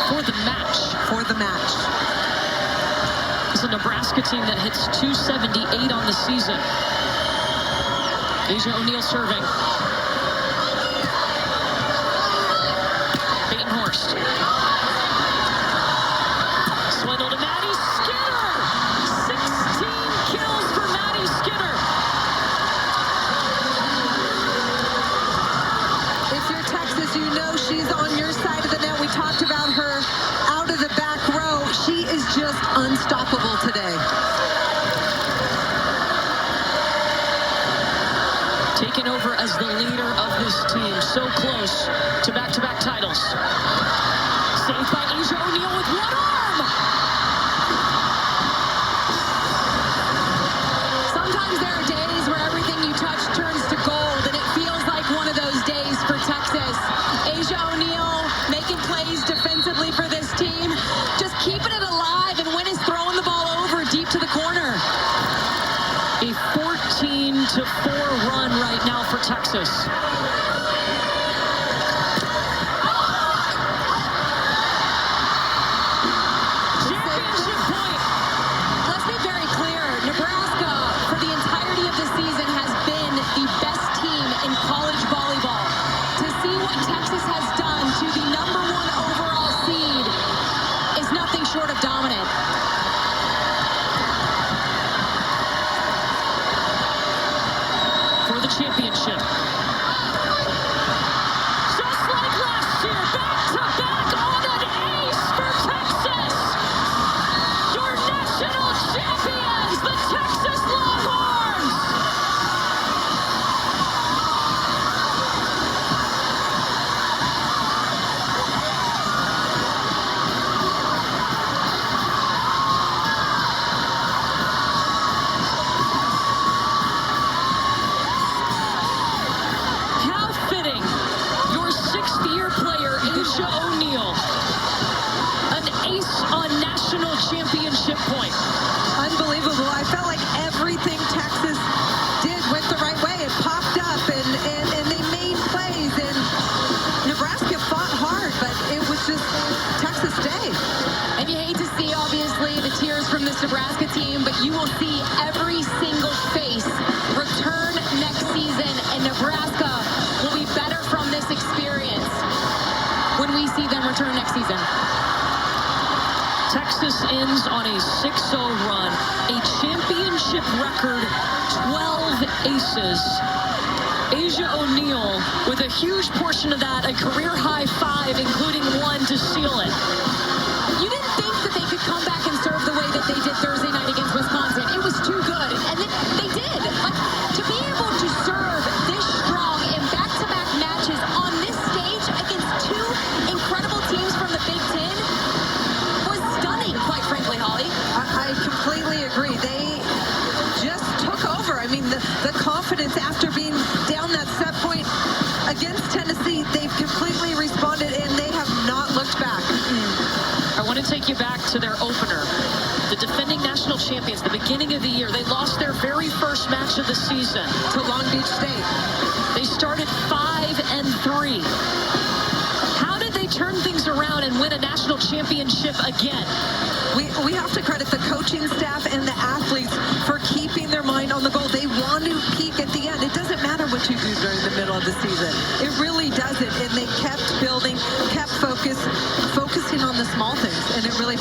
For the match. For the match. It's a Nebraska team that hits 278 on the season. Asia O'Neal serving. Batenhorst. Swindle to Maddie Skinner. 16 kills for Maddie Skinner. If you're Texas, you know she's on your side of the net. We talked about her out of the back row. She is just unstoppable today. Taking over as the leader of this team. So close to back-to-back titles. Saved by Asia O'Neal with one arm. Sometimes there are days where everything you championship. Just like last year, back-to-back on an ace for Texas. Your national champions, the Texas Longhorns. How fitting. Your sixth-year player, Asia O'Neal, an ace on national championship point. Unbelievable. I felt like everything Texas did went the right way. It popped up and they made plays, and Nebraska fought hard, but it was just Texas Day. And you hate to see, obviously, the tears from this Nebraska team, but you will see every single face return next season, and Nebraska will be better from this experience when we see them return next season. Texas ends on a 6-0 run, a championship record, 12 aces. Asia O'Neal, with a huge portion of that, a career high 5, including 1 to seal it. You didn't think that they could come back and serve the way that they did Thursday night against Wisconsin. It was too good, and they did. Like, to be able to serve this strong in back-to-back matches on this stage against two incredible teams from the Big Ten was stunning, quite frankly, Holly. I completely agree. They just took over. I mean, the confidence after being down that set point against Tennessee, they've completely responded, and they have not looked back. I want to take you back to their opener. The defending national champions, the beginning of the year, they lost their very first match of the season to Long Beach State. They started 5-3. How did they turn things around and win a national championship again? We have to credit the coaching staff and the athletes for keeping their mind on the goal. They want to peak at the end. It doesn't matter what you do during the middle of the season. It really doesn't. And they kept building, kept focusing on the small things. And it really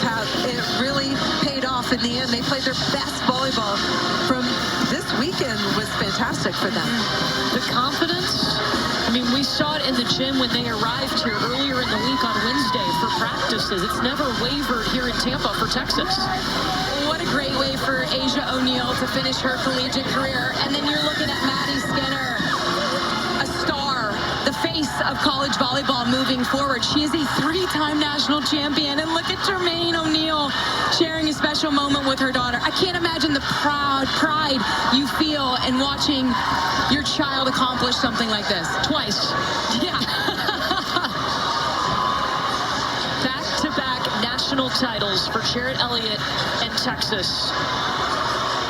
paid off in the end. They played their best volleyball from this weekend. Was fantastic for them. The confidence, I mean, we saw it in the gym when they arrived here earlier in the week on Wednesday for practices. It's never wavered here in Tampa for Texas. What a great way for Asia O'Neal to finish her collegiate career. And then you're looking at Maddie Skinner, a star, the face of college volleyball moving forward. She is a 3-time national champion. And look at Jermaine O'Neal sharing a special moment with her daughter. I can't imagine the pride you feel in watching your child accomplish something like this. Twice. Yeah. Back-to-back national titles for Jarrett Elliott and Texas.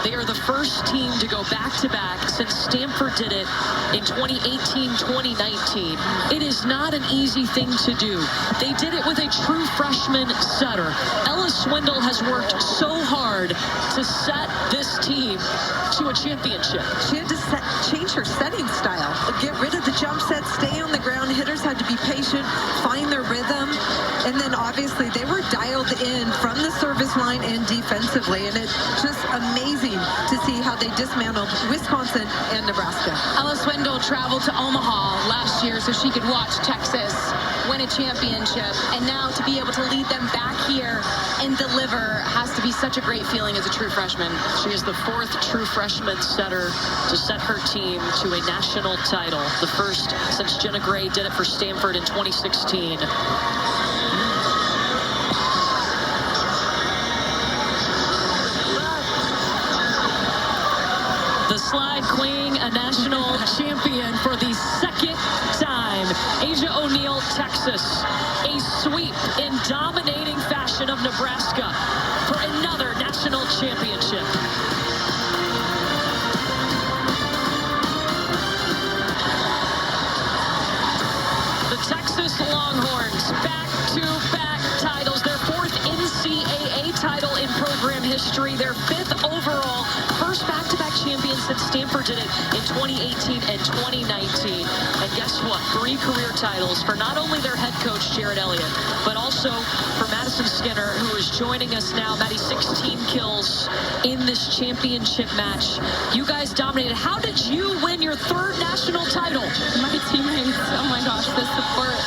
They are the first team to go back-to-back since Stanford did it in 2018-2019. It is not an easy thing to do. They did it with a true freshman setter. Ella Swindle has worked so hard to set this team to a championship. She had to change her setting style. Get rid of the jump set, stay on the ground. Hitters had to be patient, find their rhythm. And then obviously they were dialed in from the service line and defensively. And it's just amazing to see how they dismantled Wisconsin and Nebraska. Ella Swindle traveled to Omaha last year so she could watch Texas win a championship. And now to be able to lead them back here and deliver has to be such a great feeling as a true freshman. She is the 4th true freshman setter to set her team to a national title. The first since Jenna Gray did it for Stanford in 2016. The slide queen, a national champion for the 2nd time. Asia O'Neal, Texas. A sweep in dominating fashion of Nebraska for another national championship. The Texas Longhorns, back-to-back titles. Their 4th NCAA title in program history. Their 5th overall. First back-to-back championship champions since Stanford did it in 2018 and 2019. And guess what? 3 career titles for not only their head coach, Jared Elliott, but also for Madison Skinner, who is joining us now. Maddie, 16 kills in this championship match. You guys dominated. How did you win your 3rd national title? My teammates, oh my gosh, the support,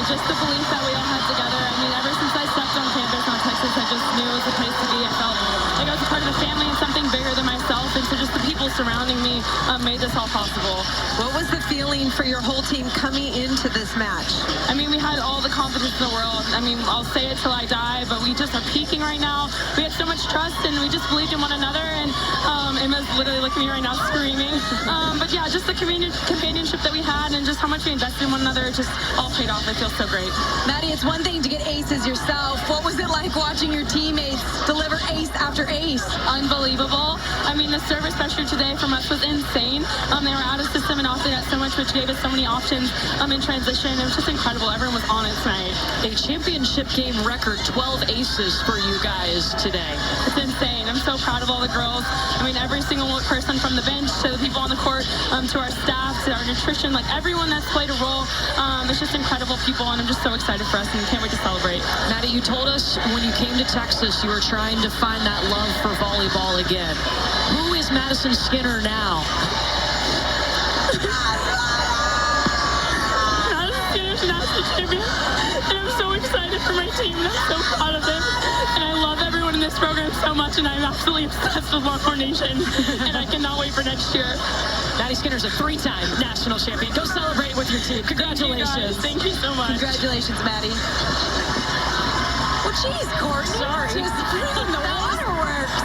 just the belief that we all had together. I mean, ever since I stepped on campus on Texas, I just knew it was a place to be. I felt like I was a part of a family and something bigger than myself, and so just the people surrounding me made this all possible. What was the feeling for your whole team coming into this match? I mean, we had all the confidence in the world. I mean, I'll say it till I die, but we just are peaking right now. We had so much trust, and we just believed in one another, and Emma's literally looking at me right now screaming. But yeah, just the companionship that we had and just how much we invested in one another, just all paid off. I feel so great. Maddie, it's one thing to get aces yourself. What was it like watching your teammates deliver ace after ace? Unbelievable. I mean, the service pressure today from us was insane. They were out of system and off the net so much, which gave us so many options in transition. It was just incredible. Everyone was on it tonight. A championship game record, 12 aces for you guys today. It's insane. I'm so proud of all the girls. I mean, every single person from the bench to the people on the court, to our staff, to our nutrition, like everyone that's played a role. It's just incredible people, and I'm just so excited for us and can't wait to celebrate. Maddie, you told us when you came to Texas you were trying to find that love for volleyball again. Who is Madison Skinner now? Madison Skinner's national champion, and I'm so excited for my team, and I'm so proud of them. And I love everyone in this program so much, and I'm absolutely obsessed with Longhorn Nation, and I cannot wait for next year. Maddie Skinner's a 3-time national champion. Go celebrate with your team. Congratulations. Thank you so much. Congratulations, Maddie. Well, geez, Court, sorry. Just bringing the waterworks.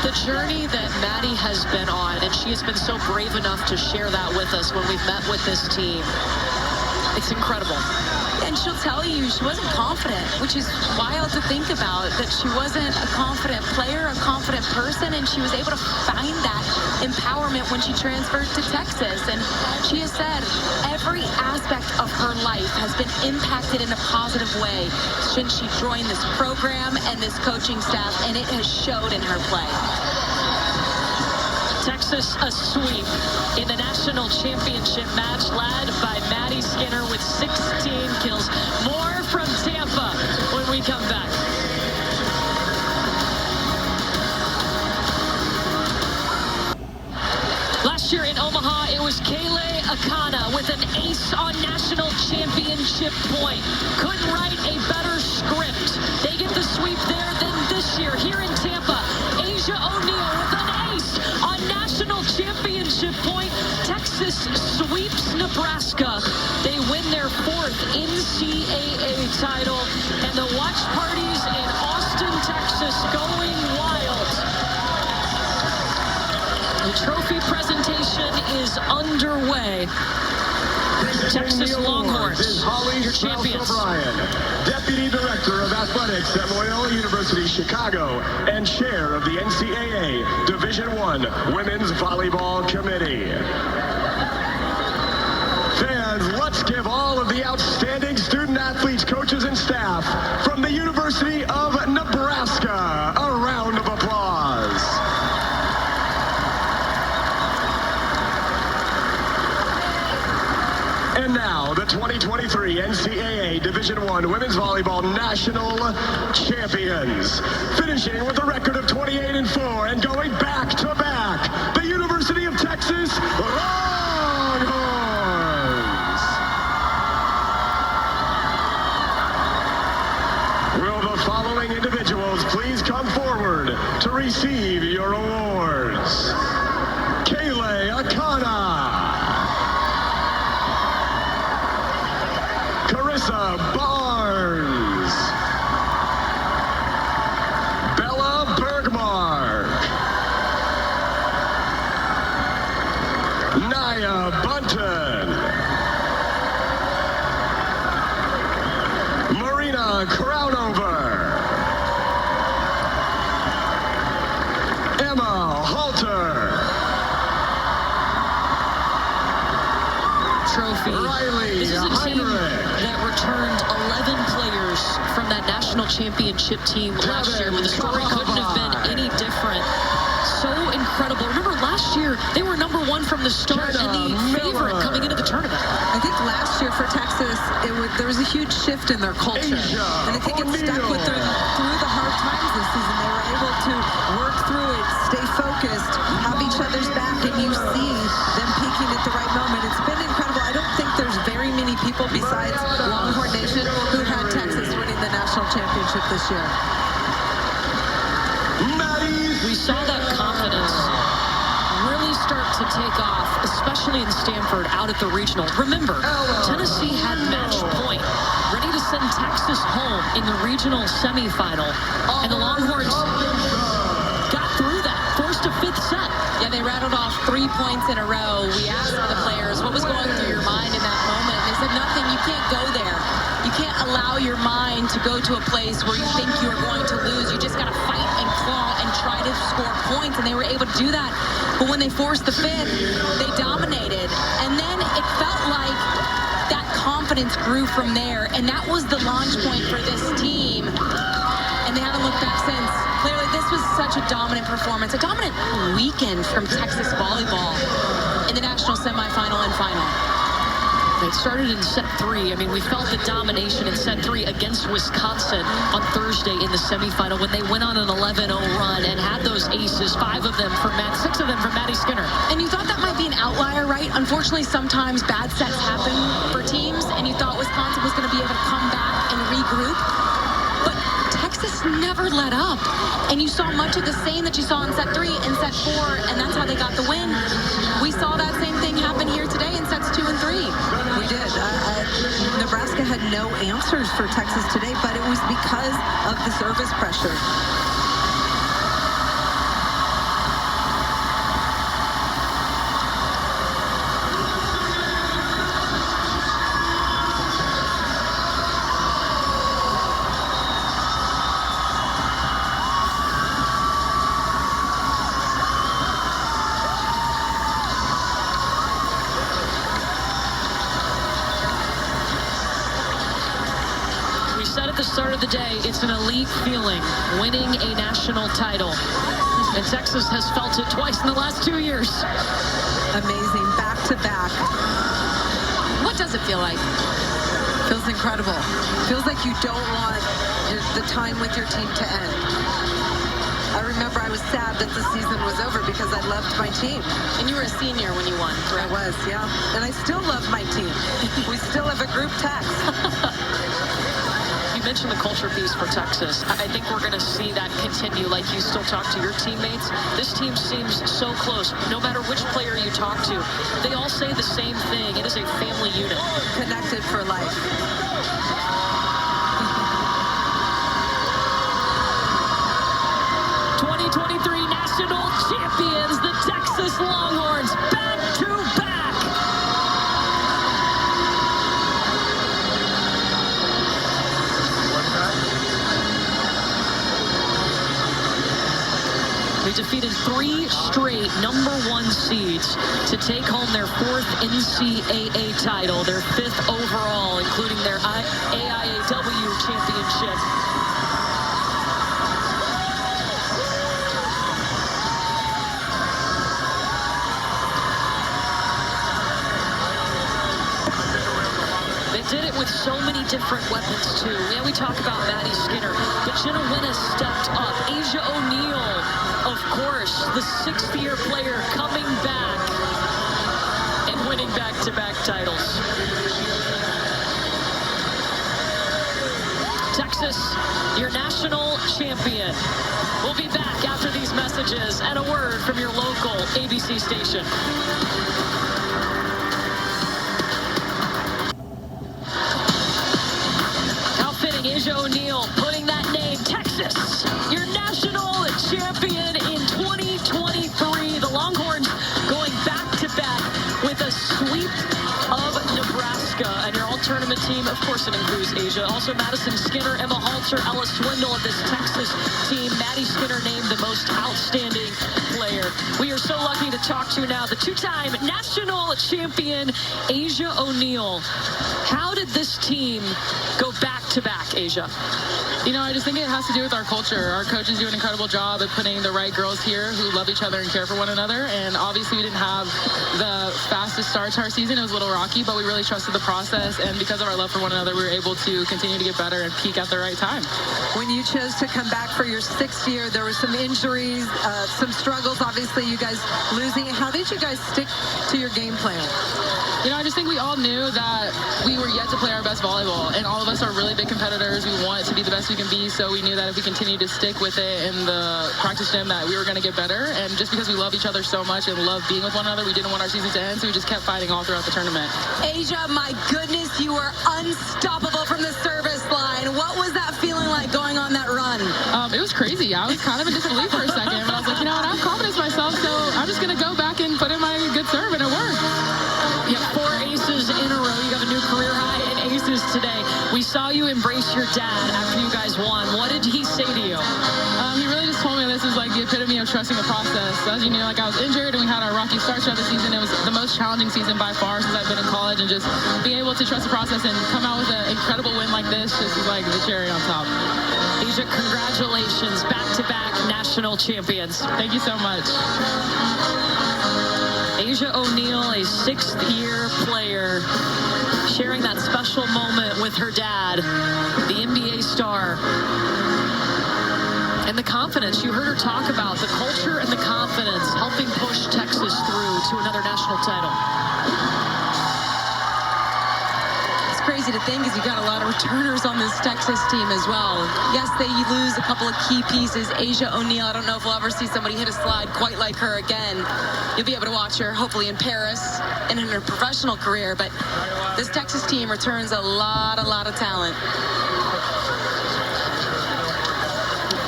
The journey that Maddie has been on, and she has been so brave enough to share that with us when we've met with this team. It's incredible. And she'll tell you she wasn't confident, which is wild to think about, that she wasn't a confident player, a confident person, and she was able to find that empowerment when she transferred to Texas. And she has said every aspect of her life has been impacted in a positive way since she joined this program and this coaching staff, and it has showed in her play. Texas a sweep in the national championship match led by Maddie Skinner with 16 kills. More from Tampa when we come back. Last year in Omaha, it was Kaylee Akana with an ace on national championship point. Couldn't write a better script. They get the sweep there. Then this year, here in Tampa, Asia O'Neal with an ace on national championship point. Texas sweeps Nebraska. They win their 4th NCAA title, and the watch parties in Austin, Texas going wild. The trophy presentation is underway. Texas Longhorns, your champions. O'Brien, Deputy Director of Athletics at Loyola University Chicago and Chair of the NCAA Division I Women's Volleyball Committee. Fans, let's give all of the outstanding student athletes, coaches, and staff from the University of Nebraska a round of applause. And now, the 2023 NCAA Division I Women's Volleyball National Champions. Finishing with a record of 28-4 and going back-to-back, the University of Texas Longhorns. Will the following individuals please come forward to receive your awards? Kaylee Akana. Barnes, Bella Bergmark, Naya Bunton, Marina Crownover, Emma Halter, Trophy. Riley This is a team Heinrich that returned 11 players from that national championship team last year, but the story couldn't have been any different. So the start and the favorite coming into the tournament. I think last year for Texas, there was a huge shift in their culture. And I think it stuck with them through the hard times this season. They were able to work through it, stay focused, have each other's back, and you see them peaking at the right moment. It's been incredible. I don't think there's very many people besides Longhorn Nation who had Texas winning the national championship this year. We saw that confidence really start to take off, especially in Stanford out at the regional. Remember, Tennessee had match point, ready to send Texas home in the regional semifinal, and the Longhorns got through that, forced a fifth set. Yeah, they rattled off 3 points in a row. We asked the players, what was going through your mind in that moment? And they said, nothing. You can't go there. You can't allow your mind to go to a place where you think you're going to lose. You just got to fight and claw and try to score points, and they were able to do that. But when they forced the fifth, they dominated. And then it felt like that confidence grew from there, and that was the launch point for this team. And they haven't looked back since. Clearly, this was such a dominant performance, a dominant weekend from Texas volleyball in the national semifinal and final. It started in set 3. I mean, we felt the domination in set 3 against Wisconsin on Thursday in the semifinal when they went on an 11-0 run and had those aces, 6 of them from Maddie Skinner. And you thought that might be an outlier, right? Unfortunately, sometimes bad sets happen for teams, and you thought Wisconsin was going to be able to come back and regroup. But Texas never let up. And you saw much of the same that you saw in set 3 and set 4, and that's how they got the win. We saw that same thing happen here today in sets 2 and 3. We did. Nebraska had no answers for Texas today, but it was because of the service pressure. Start of the day, it's an elite feeling, winning a national title. And Texas has felt it twice in the last 2 years. Amazing, back to back. What does it feel like? Feels incredible. Feels like you don't want the time with your team to end. I remember I was sad that the season was over because I loved my team. And you were a senior when you won, correct? I was, yeah. And I still love my team. We still have a group text. You mentioned the culture piece for Texas. I think we're going to see that continue. Like you still talk to your teammates. This team seems so close. No matter which player you talk to, they all say the same thing. It is a family unit. Connected for life. National champions, the Texas Longhorns, back to back. They defeated 3 straight #1 seeds to take home their 4th NCAA title, their 5th overall, including their AIAW championship. Did it with so many different weapons, too. Yeah, we talk about Maddie Skinner, but Jenna Winnes stepped up. Asia O'Neal, of course, the 6th-year player coming back and winning back-to-back titles. Texas, your national champion. We'll be back after these messages and a word from your local ABC station. Asia O'Neal putting that name, Texas, your national champion in 2023. The Longhorns going back-to-back with a sweep of Nebraska. And your all-tournament team, of course, it includes Asia. Also, Madison Skinner, Emma Halter, Ella Swindle of this Texas team. Maddie Skinner named the most outstanding player. We are so lucky to talk to now the 2-time national champion, Asia O'Neal. How did this team go back-to-back, Asia? You know, I just think it has to do with our culture. Our coaches do an incredible job at putting the right girls here who love each other and care for one another. And obviously we didn't have the fastest start to our season. It was a little rocky, but we really trusted the process. And because of our love for one another, we were able to continue to get better and peak at the right time. When you chose to come back for your 6th year, there were some injuries, some struggles, obviously you guys losing. How did you guys stick to your game plan? You know, I just think we all knew that we were yet to play our best volleyball, and all of us are really big competitors. We want to be the best we can be, so we knew that if we continued to stick with it in the practice gym that we were going to get better. And just because we love each other so much and love being with one another, we didn't want our season to end, so we just kept fighting all throughout the tournament. Asia, my goodness, you were unstoppable from the service line. What was that feeling like going on that run? It was crazy. I was kind of in disbelief for a second, but I was like, you know what, I have confidence in myself, so I'm just going to go back and put in my good serve, and it worked. You have 4 aces in a row. You have a new career high in aces today. We saw you embrace your dad after you guys won. What did he say to you? He really just told me this is like the epitome of trusting the process. As you know, like I was injured and we had our rocky start to the season. It was the most challenging season by far since I've been in college, and just being able to trust the process and come out with an incredible win like this just is like the cherry on top. Asia, congratulations. Back-to-back national champions. Thank you so much. Asia O'Neal, a 6th-year player, sharing that special moment with her dad, the NBA star. And the confidence, you heard her talk about the culture and the confidence helping push Texas through to another national title. It's crazy to think is you got a lot of returners on this Texas team as well. Yes, they lose a couple of key pieces. Asia O'Neal, I don't know if we'll ever see somebody hit a slide quite like her again. You'll be able to watch her hopefully in Paris and in her professional career, but this Texas team returns a lot of talent.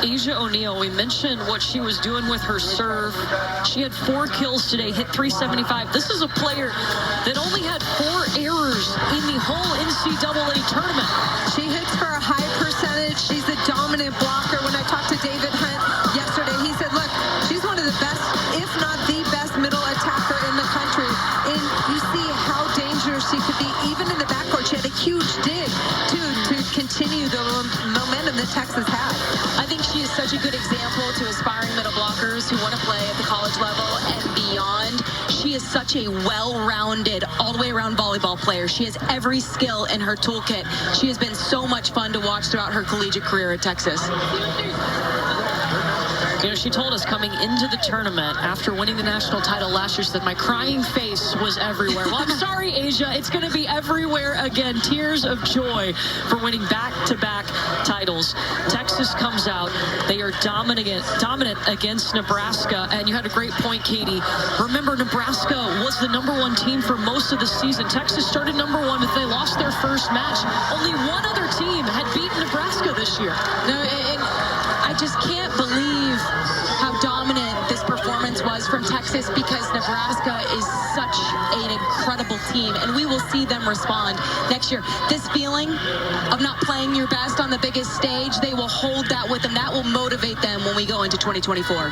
Asia O'Neal, we mentioned what she was doing with her serve. She had 4 kills today, hit 375. This is a player that only had 4 errors in the whole NCAA tournament. She hits for a high percentage. She's a dominant blocker. When I talked to David Hunt yesterday, he said, look, she's one of the best, if not the best middle attacker in the country. And you see how dangerous she could be, even in the backcourt. She had a huge dig, too, to continue the momentum that Texas had. I think she is such a good example to aspiring middle blockers who want to play at the college level and beyond. She is such a well-rounded, all-the-way-around volleyball player. She has every skill in her toolkit. She has been so much fun to watch throughout her collegiate career at Texas. You know, she told us coming into the tournament after winning the national title last year, she said, my crying face was everywhere. Well, I'm sorry, Asia. It's going to be everywhere again. Tears of joy for winning back-to-back titles. Texas comes out. They are dominant against Nebraska. And you had a great point, Katie. Remember, Nebraska was the #1 team for most of the season. Texas started #1, but they lost their first match. Only one other team had beaten Nebraska this year. No, and I just can't believe how dominant this performance was from Texas, because Nebraska is such an incredible team, and we will see them respond next year. This feeling of not playing your best on the biggest stage, they will hold that with them. That will motivate them when we go into 2024.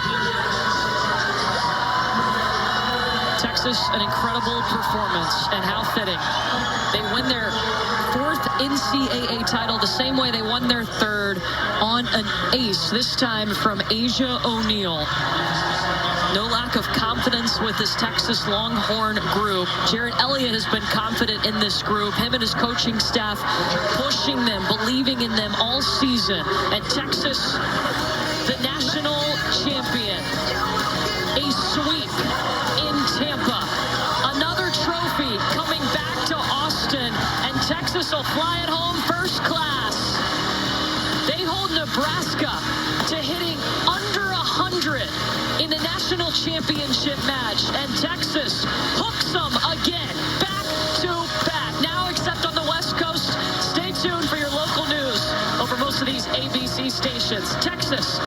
Texas, an incredible performance, and how fitting. They win their 4th NCAA title the same way they won their 3rd, on an ace, this time from Asia O'Neal. No lack of confidence with this Texas Longhorn group. Jared Elliott has been confident in this group. Him and his coaching staff pushing them, believing in them all season. And Texas, the national champion. A sweep in Tampa. Another trophy coming back to Austin. And Texas will fly it home first class. They hold Nebraska to hitting under 100 in the national championship match. And Texas hooks them again, back to back. Now, except on the West Coast, stay tuned for your local news over most of these ABC stations. Texas